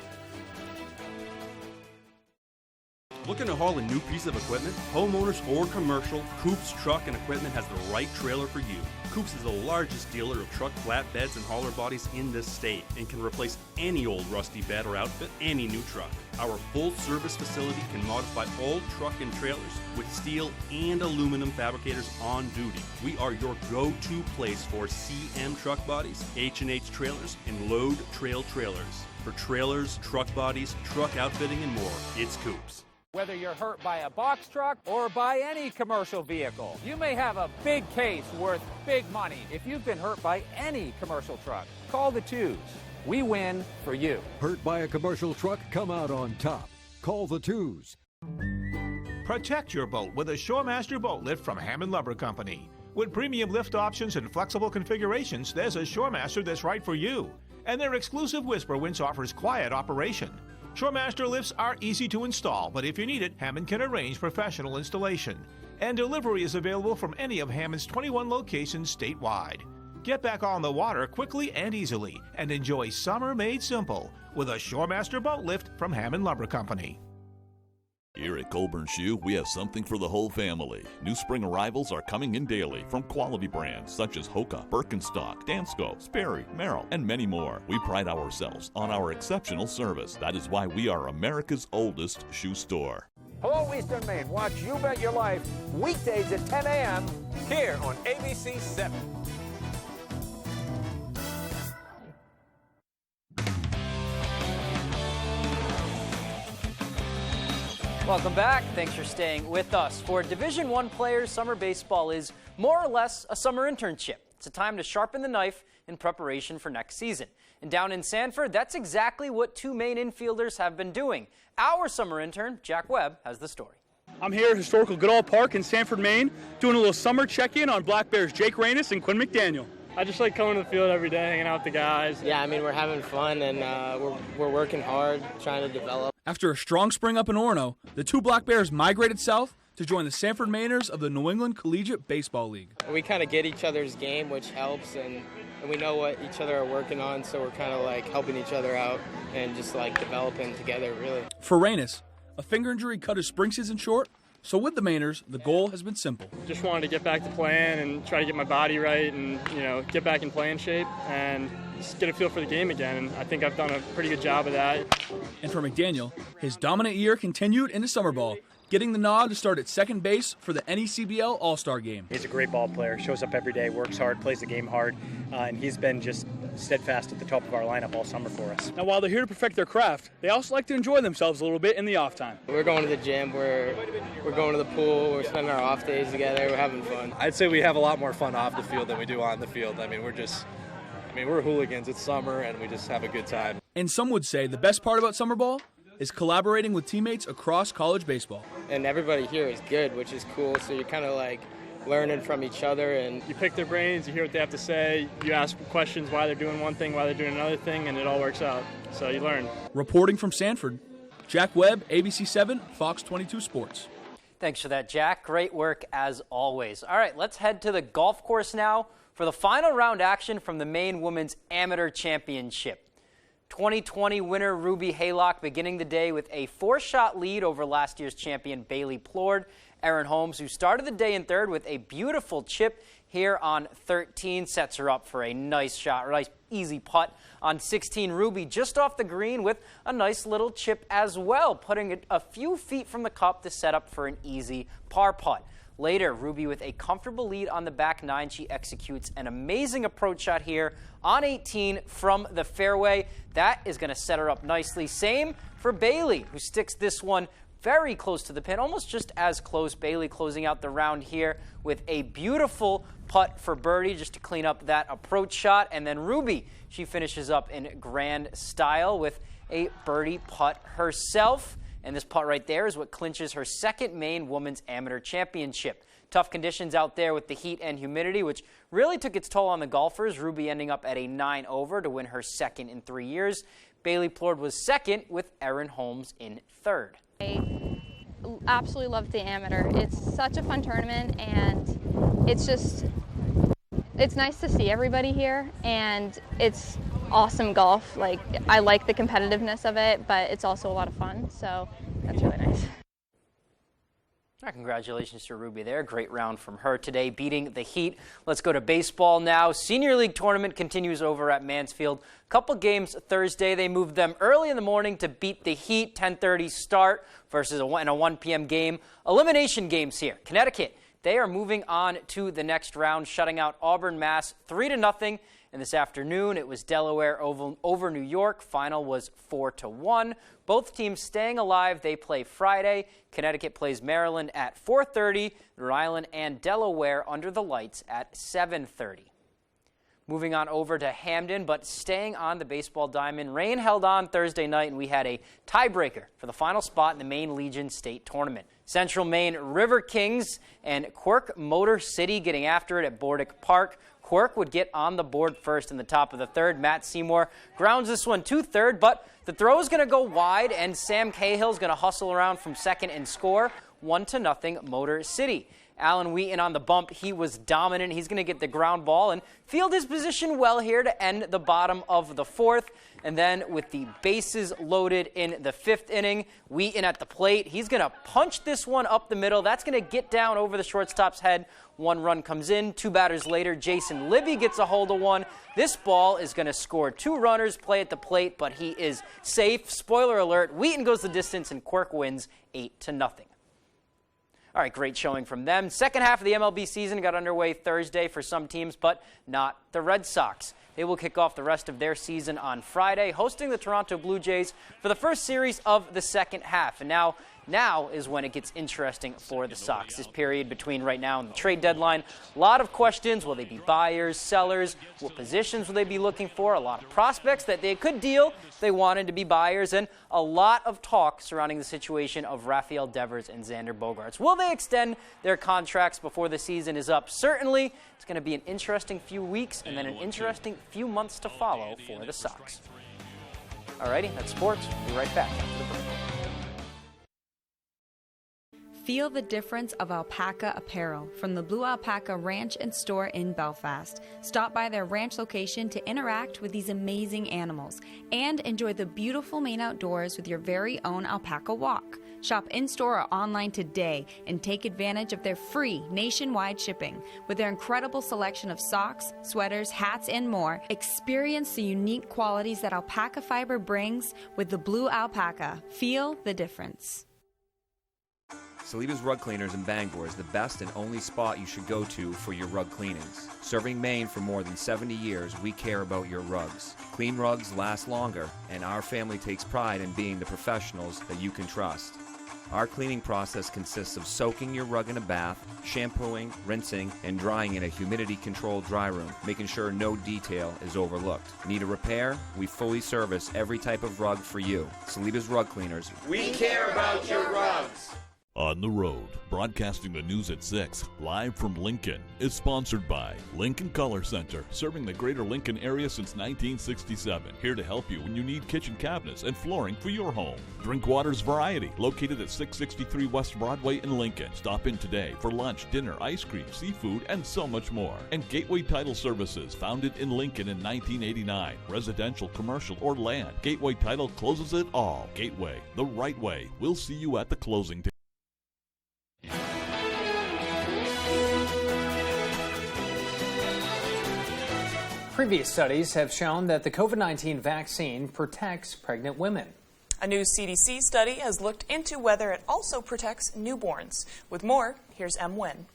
Looking to haul a new piece of equipment? Homeowners or commercial, Coops Truck and Equipment has the right trailer for you. Coops is the largest dealer of truck flatbeds and hauler bodies in this state and can replace any old rusty bed or outfit, any new truck. Our full-service facility can modify all truck and trailers with steel and aluminum fabricators on duty. We are your go-to place for CM truck bodies, H&H trailers, and load trail trailers. For trailers, truck bodies, truck outfitting, and more, it's Coops. Whether you're hurt by a box truck or by any commercial vehicle, you may have a big case worth big money. If you've been hurt by any commercial truck, call the Twos. We win for you. Hurt by a commercial truck? Come out on top. Call the Twos. Protect your boat with a Shoremaster boat lift from Hammond Lumber Company. With premium lift options and flexible configurations, there's a Shoremaster that's right for you. And their exclusive Whisper winch offers quiet operation. Shoremaster lifts are easy to install, but if you need it, Hammond can arrange professional installation. And delivery is available from any of Hammond's 21 locations statewide. Get back on the water quickly and easily and enjoy summer made simple with a Shoremaster boat lift from Hammond Lumber Company. Here at Colburn Shoe, we have something for the whole family. New spring arrivals are coming in daily from quality brands such as Hoka, Birkenstock, Dansko, Sperry, Merrill, and many more. We pride ourselves on our exceptional service. That is why we are America's oldest shoe store. Hello, Eastern Maine. Watch You Bet Your Life weekdays at 10 a.m. here on ABC 7. Welcome back. Thanks for staying with us. For Division I players, summer baseball is more or less a summer internship. It's a time to sharpen the knife in preparation for next season. And down in Sanford, that's exactly what two Maine infielders have been doing. Our summer intern, Jack Webb, has the story. I'm here at historical Goodall Park in Sanford, Maine, doing a little summer check-in on Black Bears Jake Rainis and Quinn McDaniel. I just like coming to the field every day, hanging out with the guys. Yeah, I mean, we're having fun, and we're working hard, trying to develop. After a strong spring up in Orono, the two Black Bears migrated south to join the Sanford Mainers of the New England Collegiate Baseball League. We kind of get each other's game, which helps, and we know what each other are working on, so we're kind of like helping each other out and just like developing together, really. For Rainis, a finger injury cut his spring season short, so with the Mainers, the goal has been simple. Just wanted to get back to playing and try to get my body right and, get back in playing shape and just get a feel for the game again, and I think I've done a pretty good job of that. And for McDaniel, his dominant year continued into summer ball, getting the nod to start at second base for the NECBL All-Star Game. He's a great ball player, shows up every day, works hard, plays the game hard, and he's been just steadfast at the top of our lineup all summer for us. Now, while they're here to perfect their craft, they also like to enjoy themselves a little bit in the off time. We're going to the gym, we're going to the pool, we're spending our off days together, we're having fun. I'd say we have a lot more fun off the field than we do on the field. I mean, we're hooligans. It's summer, and we just have a good time. And some would say the best part about summer ball is collaborating with teammates across college baseball. And everybody here is good, which is cool, so you're kind of like learning from each other. And you pick their brains, you hear what they have to say, you ask questions why they're doing one thing, why they're doing another thing, and it all works out. So you learn. Reporting from Sanford, Jack Webb, ABC 7, Fox 22 Sports. Thanks for that, Jack. Great work as always. All right, let's head to the golf course now for the final round action from the Maine Women's Amateur Championship. 2020 winner Ruby Haylock beginning the day with a 4-shot lead over last year's champion Bailey Plord. Erin Holmes, who started the day in third with a beautiful chip here on 13, sets her up for a nice shot, nice easy putt. On 16, Ruby just off the green with a nice little chip as well, putting it a few feet from the cup to set up for an easy par putt. Later, Ruby with a comfortable lead on the back nine. She executes an amazing approach shot here on 18 from the fairway. That is going to set her up nicely. Same for Bailey, who sticks this one very close to the pin, almost just as close. Bailey closing out the round here with a beautiful putt for birdie just to clean up that approach shot. And then Ruby, she finishes up in grand style with a birdie putt herself. And this putt right there is what clinches her second Maine Women's Amateur Championship. Tough conditions out there with the heat and humidity, which really took its toll on the golfers. Ruby ending up at a 9 over to win her second in 3 years. Bailey Plord was second, with Erin Holmes in third. I absolutely love the amateur. It's such a fun tournament, and it's nice to see everybody here, and it's awesome golf. Like, I like the competitiveness of it, but it's also a lot of fun, so that's really nice. Congratulations to Ruby there. Great round from her today, beating the Heat. Let's go to baseball now. Senior League tournament continues over at Mansfield. Couple games Thursday. They moved them early in the morning to beat the Heat. 10:30 start versus a 1 p.m. game. Elimination games here. Connecticut, they are moving on to the next round, shutting out Auburn, Mass. 3-0. And this afternoon, it was Delaware over New York. Final was 4-1. Both teams staying alive. They play Friday. Connecticut plays Maryland at 4:30. Rhode Island and Delaware under the lights at 7:30. Moving on over to Hamden, but staying on the baseball diamond. Rain held on Thursday night, and we had a tiebreaker for the final spot in the Maine Legion State Tournament. Central Maine River Kings and Quirk Motor City getting after it at Bordick Park. Quirk would get on the board first in the top of the third. Matt Seymour grounds this one to third, but the throw is going to go wide, and Sam Cahill is going to hustle around from second and score. 1-0 Motor City. Alan Wheaton on the bump. He was dominant. He's going to get the ground ball and field his position well here to end the bottom of the fourth. And then with the bases loaded in the fifth inning, Wheaton at the plate. He's going to punch this one up the middle. That's going to get down over the shortstop's head. 1 run comes in. 2 batters later, Jason Libby gets a hold of one. This ball is going to score 2 runners, play at the plate, but he is safe. Spoiler alert, Wheaton goes the distance and Quirk wins 8-0. All right, great showing from them. Second half of the MLB season got underway Thursday for some teams, but not the Red Sox. They will kick off the rest of their season on Friday, hosting the Toronto Blue Jays for the first series of the second half. And now is when it gets interesting for the Sox. This period between right now and the trade deadline, a lot of questions. Will they be buyers, sellers? What positions will they be looking for? A lot of prospects that they could deal if they wanted to be buyers, and a lot of talk surrounding the situation of Rafael Devers and Xander Bogaerts. Will they extend their contracts before the season is up? Certainly, it's going to be an interesting few weeks and then an interesting few months to follow for the Sox. All righty, that's sports. We'll be right back after the break. Feel the difference of alpaca apparel from the Blue Alpaca Ranch and Store in Belfast. Stop by their ranch location to interact with these amazing animals and enjoy the beautiful Maine outdoors with your very own alpaca walk. Shop in-store or online today and take advantage of their free nationwide shipping. With their incredible selection of socks, sweaters, hats, and more, experience the unique qualities that alpaca fiber brings with the Blue Alpaca. Feel the difference. Saliba's Rug Cleaners in Bangor is the best and only spot you should go to for your rug cleanings. Serving Maine for more than 70 years, we care about your rugs. Clean rugs last longer, and our family takes pride in being the professionals that you can trust. Our cleaning process consists of soaking your rug in a bath, shampooing, rinsing, and drying in a humidity-controlled dry room, making sure no detail is overlooked. Need a repair? We fully service every type of rug for you. Saliba's Rug Cleaners. We care about your rugs. On the Road, broadcasting the news at 6, live from Lincoln, is sponsored by Lincoln Color Center, serving the greater Lincoln area since 1967. Here to help you when you need kitchen cabinets and flooring for your home. Drinkwater's Variety, located at 663 West Broadway in Lincoln. Stop in today for lunch, dinner, ice cream, seafood, and so much more. And Gateway Title Services, founded in Lincoln in 1989. Residential, commercial, or land, Gateway Title closes it all. Gateway, the right way. We'll see you at the closing table. Previous studies have shown that the COVID-19 vaccine protects pregnant women. A new CDC study has looked into whether it also protects newborns. With more, here's M. Nguyen.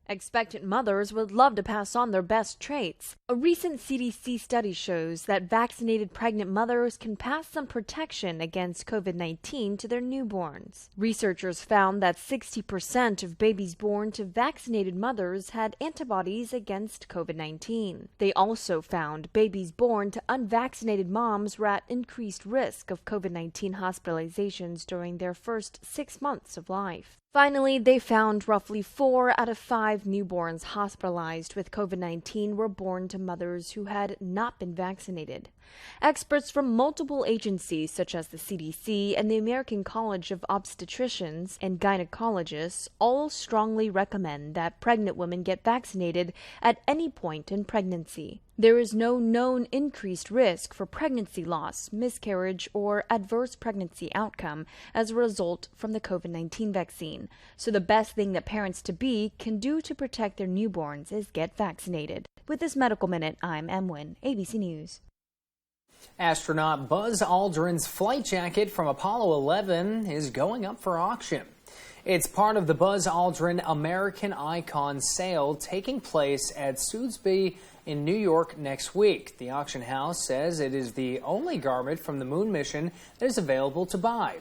Expectant mothers would love to pass on their best traits. A recent CDC study shows that vaccinated pregnant mothers can pass some protection against COVID-19 to their newborns. Researchers found that 60% of babies born to vaccinated mothers had antibodies against COVID-19. They also found babies born to unvaccinated moms were at increased risk of COVID-19 hospitalizations during their first 6 months of life. Finally, they found roughly 4 out of 5 newborns hospitalized with COVID-19 were born to mothers who had not been vaccinated. Experts from multiple agencies such as the CDC and the American College of Obstetricians and Gynecologists all strongly recommend that pregnant women get vaccinated at any point in pregnancy. There is no known increased risk for pregnancy loss, miscarriage, or adverse pregnancy outcome as a result from the COVID-19 vaccine. So the best thing that parents-to-be can do to protect their newborns is get vaccinated. With this Medical Minute, I'm Emwin, ABC News. Astronaut Buzz Aldrin's flight jacket from Apollo 11 is going up for auction. It's part of the Buzz Aldrin American Icon sale taking place at Sotheby's in New York next week. The auction house says it is the only garment from the moon mission that is available to buy.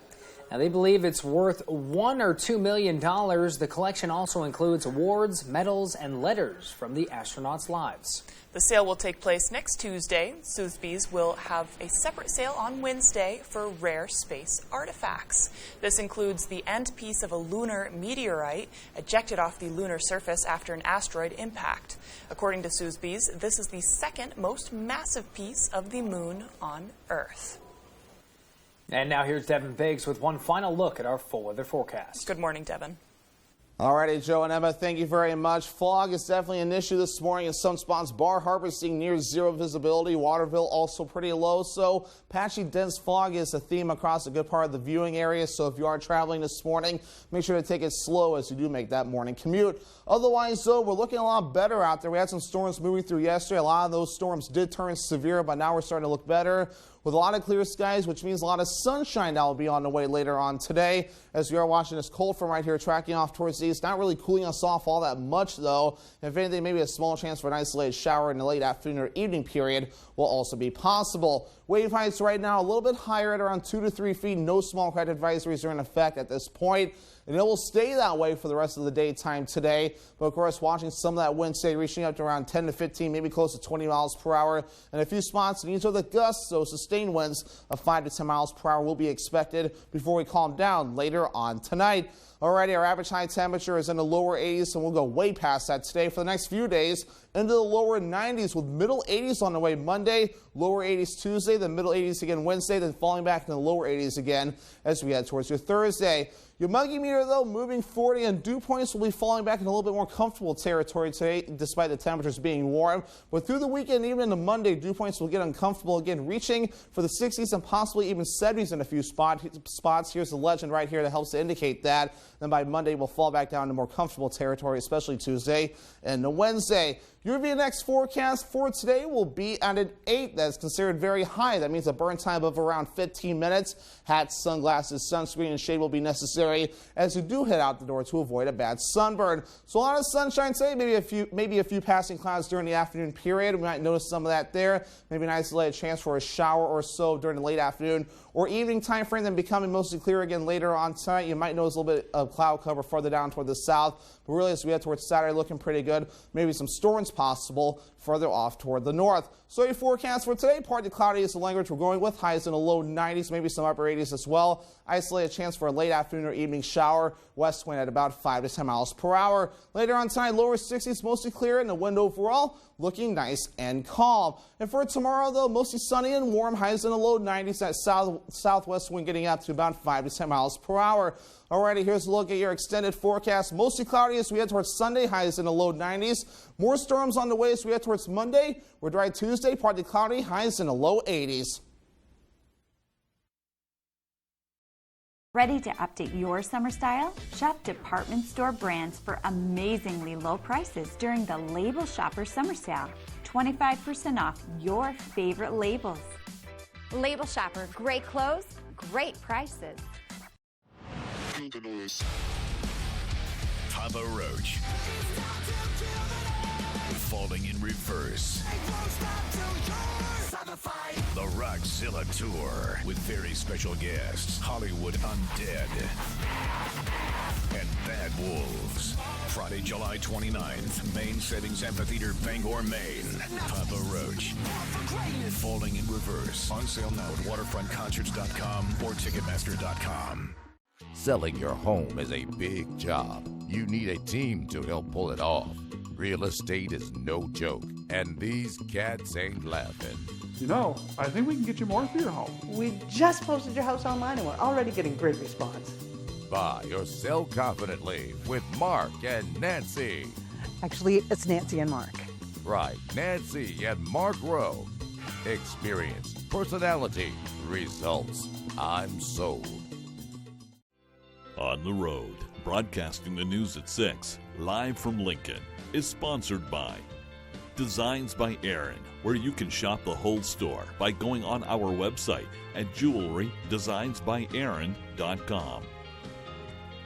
Now, they believe it's worth $1 or $2 million. The collection also includes awards, medals, and letters from the astronauts' lives. The sale will take place next Tuesday. Sotheby's will have a separate sale on Wednesday for rare space artifacts. This includes the end piece of a lunar meteorite ejected off the lunar surface after an asteroid impact. According to Sotheby's, this is the second most massive piece of the moon on Earth. And now here's Devin Biggs with one final look at our full weather forecast. Good morning, Devin. Alrighty, Joe and Emma, thank you very much. Fog is definitely an issue this morning in some spots. Bar Harbor seeing near zero visibility. Waterville also pretty low. So patchy, dense fog is a theme across a good part of the viewing area. So if you are traveling this morning, make sure to take it slow as you do make that morning commute. Otherwise, though, we're looking a lot better out there. We had some storms moving through yesterday. A lot of those storms did turn severe, but now we're starting to look better with a lot of clear skies, which means a lot of sunshine that will be on the way later on today. As we are watching this cold front right here tracking off towards the east, not really cooling us off all that much, though. If anything, maybe a small chance for an isolated shower in the late afternoon or evening period will also be possible. Wave heights right now a little bit higher at around 2 to 3 feet. No small craft advisories are in effect at this point. And it will stay that way for the rest of the daytime today. But of course, watching some of that wind stay reaching up to around 10 to 15, maybe close to 20 miles per hour. And a few spots, and these are the gusts, so sustained winds of 5 to 10 miles per hour will be expected before we calm down later on tonight. Alrighty, our average high temperature is in the lower 80s, and we'll go way past that today for the next few days into the lower 90s with middle 80s on the way Monday, lower 80s Tuesday, then middle 80s again Wednesday, then falling back into the lower 80s again as we head towards your Thursday. Your muggy meter, though, moving 40, and dew points will be falling back in a little bit more comfortable territory today, despite the temperatures being warm. But through the weekend, even into Monday, dew points will get uncomfortable again, reaching for the 60s and possibly even 70s in a few spots. Here's the legend right here that helps to indicate that. Then by Monday, we'll fall back down to more comfortable territory, especially Tuesday and Wednesday. Your VNX forecast for today will be at an 8. That's considered very high. That means a burn time of around 15 minutes. Hats, sunglasses, sunscreen, and shade will be necessary as you do head out the door to avoid a bad sunburn. So a lot of sunshine today, maybe a few passing clouds during the afternoon period. We might notice some of that there. Maybe an isolated chance for a shower or so during the late afternoon or evening time frame, then becoming mostly clear again later on tonight. You might notice a little bit of cloud cover further down toward the south. But really, as we head towards Saturday, looking pretty good. Maybe some storms possible further off toward the north. So your forecast for today, partly cloudy is the language we're going with. Highs in the low 90s, maybe some upper 80s as well. Isolated chance for a late afternoon or evening shower. West wind at about 5 to 10 miles per hour. Later on tonight, lower 60s, mostly clear, and the wind overall looking nice and calm. And for tomorrow, though, mostly sunny and warm. Highs in the low 90s. That southwest wind getting up to about 5 to 10 miles per hour. Alrighty, here's a look at your extended forecast. Mostly cloudy as we head towards Sunday. Highs in the low 90s. More storms on the way as we head towards Monday. We're dry Tuesday, partly cloudy. Highs in the low 80s. Ready to update your summer style? Shop department store brands for amazingly low prices during the Label Shopper Summer Sale. 25% off your favorite labels. Label Shopper, great clothes, great prices. Papa Roach. Falling in reverse. The Rockzilla Tour with very special guests, Hollywood Undead and Bad Wolves. Friday, July 29th, Maine Savings Amphitheater, Bangor, Maine. Papa Roach. Falling in reverse. On sale now at waterfrontconcerts.com or ticketmaster.com. Selling your home is a big job. You need a team to help pull it off. Real estate is no joke, and these cats ain't laughing. You know, I think we can get you more for your home. We just posted your house online and we're already getting great response. Buy or sell confidently with Mark and Nancy. Actually, it's Nancy and Mark. Right, Nancy and Mark Rowe. Experience, personality, results. I'm sold. On the Road, broadcasting the news at 6, live from Lincoln, is sponsored by Designs by Aaron, where you can shop the whole store by going on our website at jewelrydesignsbyaaron.com.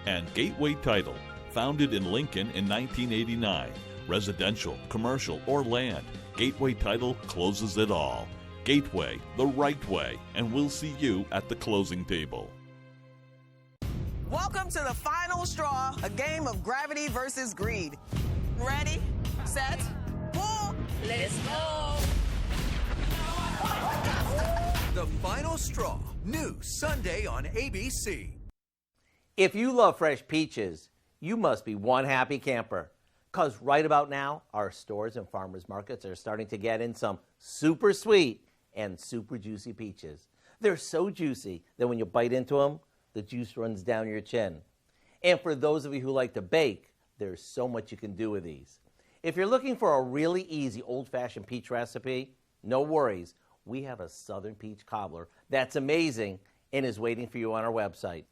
And Gateway Title, founded in Lincoln in 1989. Residential, commercial, or land, Gateway Title closes it all. Gateway, the right way, and we'll see you at the closing table. Welcome to the final straw, a game of gravity versus greed. Ready, set, pull, let's go! The Final Straw, new Sunday on ABC. If you love fresh peaches, you must be one happy camper. Because right about now, our stores and farmers markets are starting to get in some super sweet and super juicy peaches. They're so juicy that when you bite into them, the juice runs down your chin. And for those of you who like to bake, there's so much you can do with these. If you're looking for a really easy old-fashioned peach recipe, no worries. We have a southern peach cobbler that's amazing and is waiting for you on our website.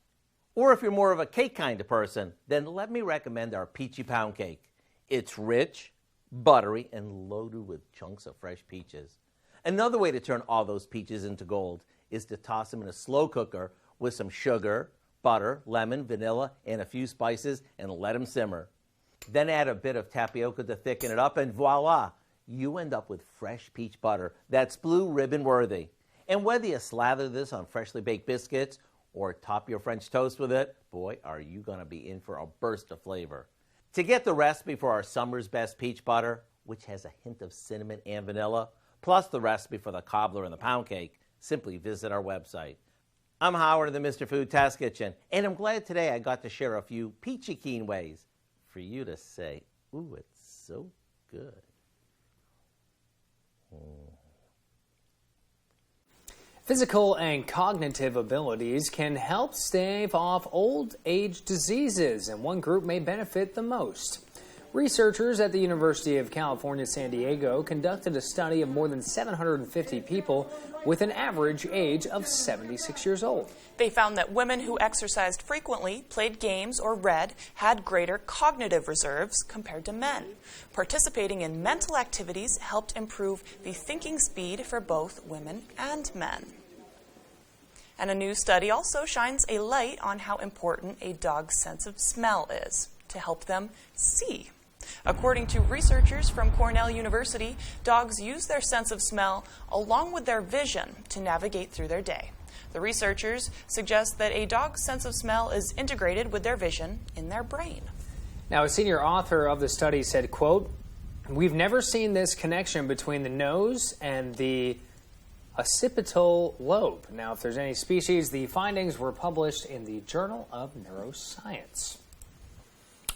Or if you're more of a cake kind of person, then let me recommend our peachy pound cake. It's rich, buttery, and loaded with chunks of fresh peaches. Another way to turn all those peaches into gold is to toss them in a slow cooker with some sugar, butter, lemon, vanilla, and a few spices and let them simmer. Then add a bit of tapioca to thicken it up and voila, you end up with fresh peach butter that's blue ribbon worthy. And whether you slather this on freshly baked biscuits or top your French toast with it, boy, are you going to be in for a burst of flavor. To get the recipe for our summer's best peach butter, which has a hint of cinnamon and vanilla, plus the recipe for the cobbler and the pound cake, simply visit our website. I'm Howard of the Mr. Food Test Kitchen, and I'm glad today I got to share a few peachy keen ways for you to say, ooh, it's so good. Physical and cognitive abilities can help stave off old age diseases, and one group may benefit the most. Researchers at the University of California, San Diego conducted a study of more than 750 people with an average age of 76 years old. They found that women who exercised frequently, played games, or read had greater cognitive reserves compared to men. Participating in mental activities helped improve the thinking speed for both women and men. And a new study also shines a light on how important a dog's sense of smell is to help them see. According to researchers from Cornell University, dogs use their sense of smell along with their vision to navigate through their day. The researchers suggest that a dog's sense of smell is integrated with their vision in their brain. Now, a senior author of the study said, quote, "We've never seen this connection between the nose and the occipital lobe." Now, if there's any species, the findings were published in the Journal of Neuroscience.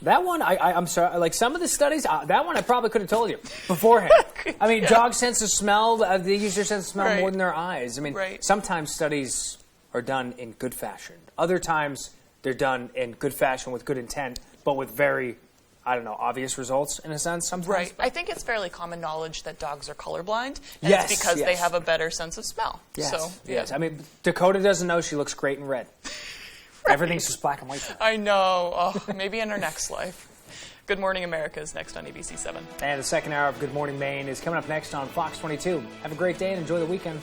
That one, I'm sorry, like some of the studies, that one I probably could have told you beforehand. I mean, dogs' sense of smell, they use their sense of smell more than their eyes. I mean, sometimes studies are done in good fashion. Other times, they're done in good fashion with good intent, but with very, obvious results in a sense sometimes. Right. I think it's fairly common knowledge that dogs are colorblind, and Yes, it's because yes. they have a better sense of smell. Yes, So, yes. I mean, Dakota doesn't know she looks great in red. Everything's just black and white. I know. Oh, maybe in her next life. Good Morning America is next on ABC 7. And the second hour of Good Morning Maine is coming up next on Fox 22. Have a great day and enjoy the weekend.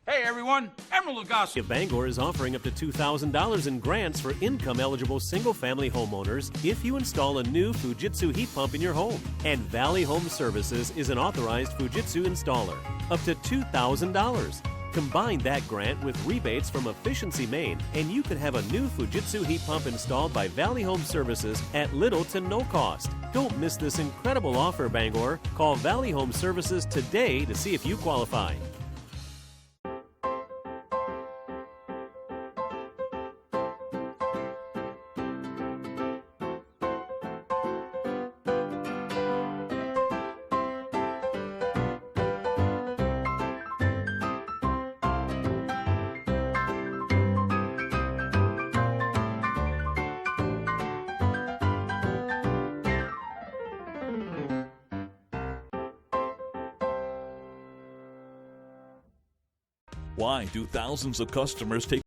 Hey everyone, Emerald Lagasse. Bangor is offering up to $2,000 in grants for income-eligible single-family homeowners if you install a new Fujitsu heat pump in your home. And Valley Home Services is an authorized Fujitsu installer. Up to $2,000. Combine that grant with rebates from Efficiency Maine, and you could have a new Fujitsu heat pump installed by Valley Home Services at little to no cost. Don't miss this incredible offer, Bangor. Call Valley Home Services today to see if you qualify. Why do thousands of customers take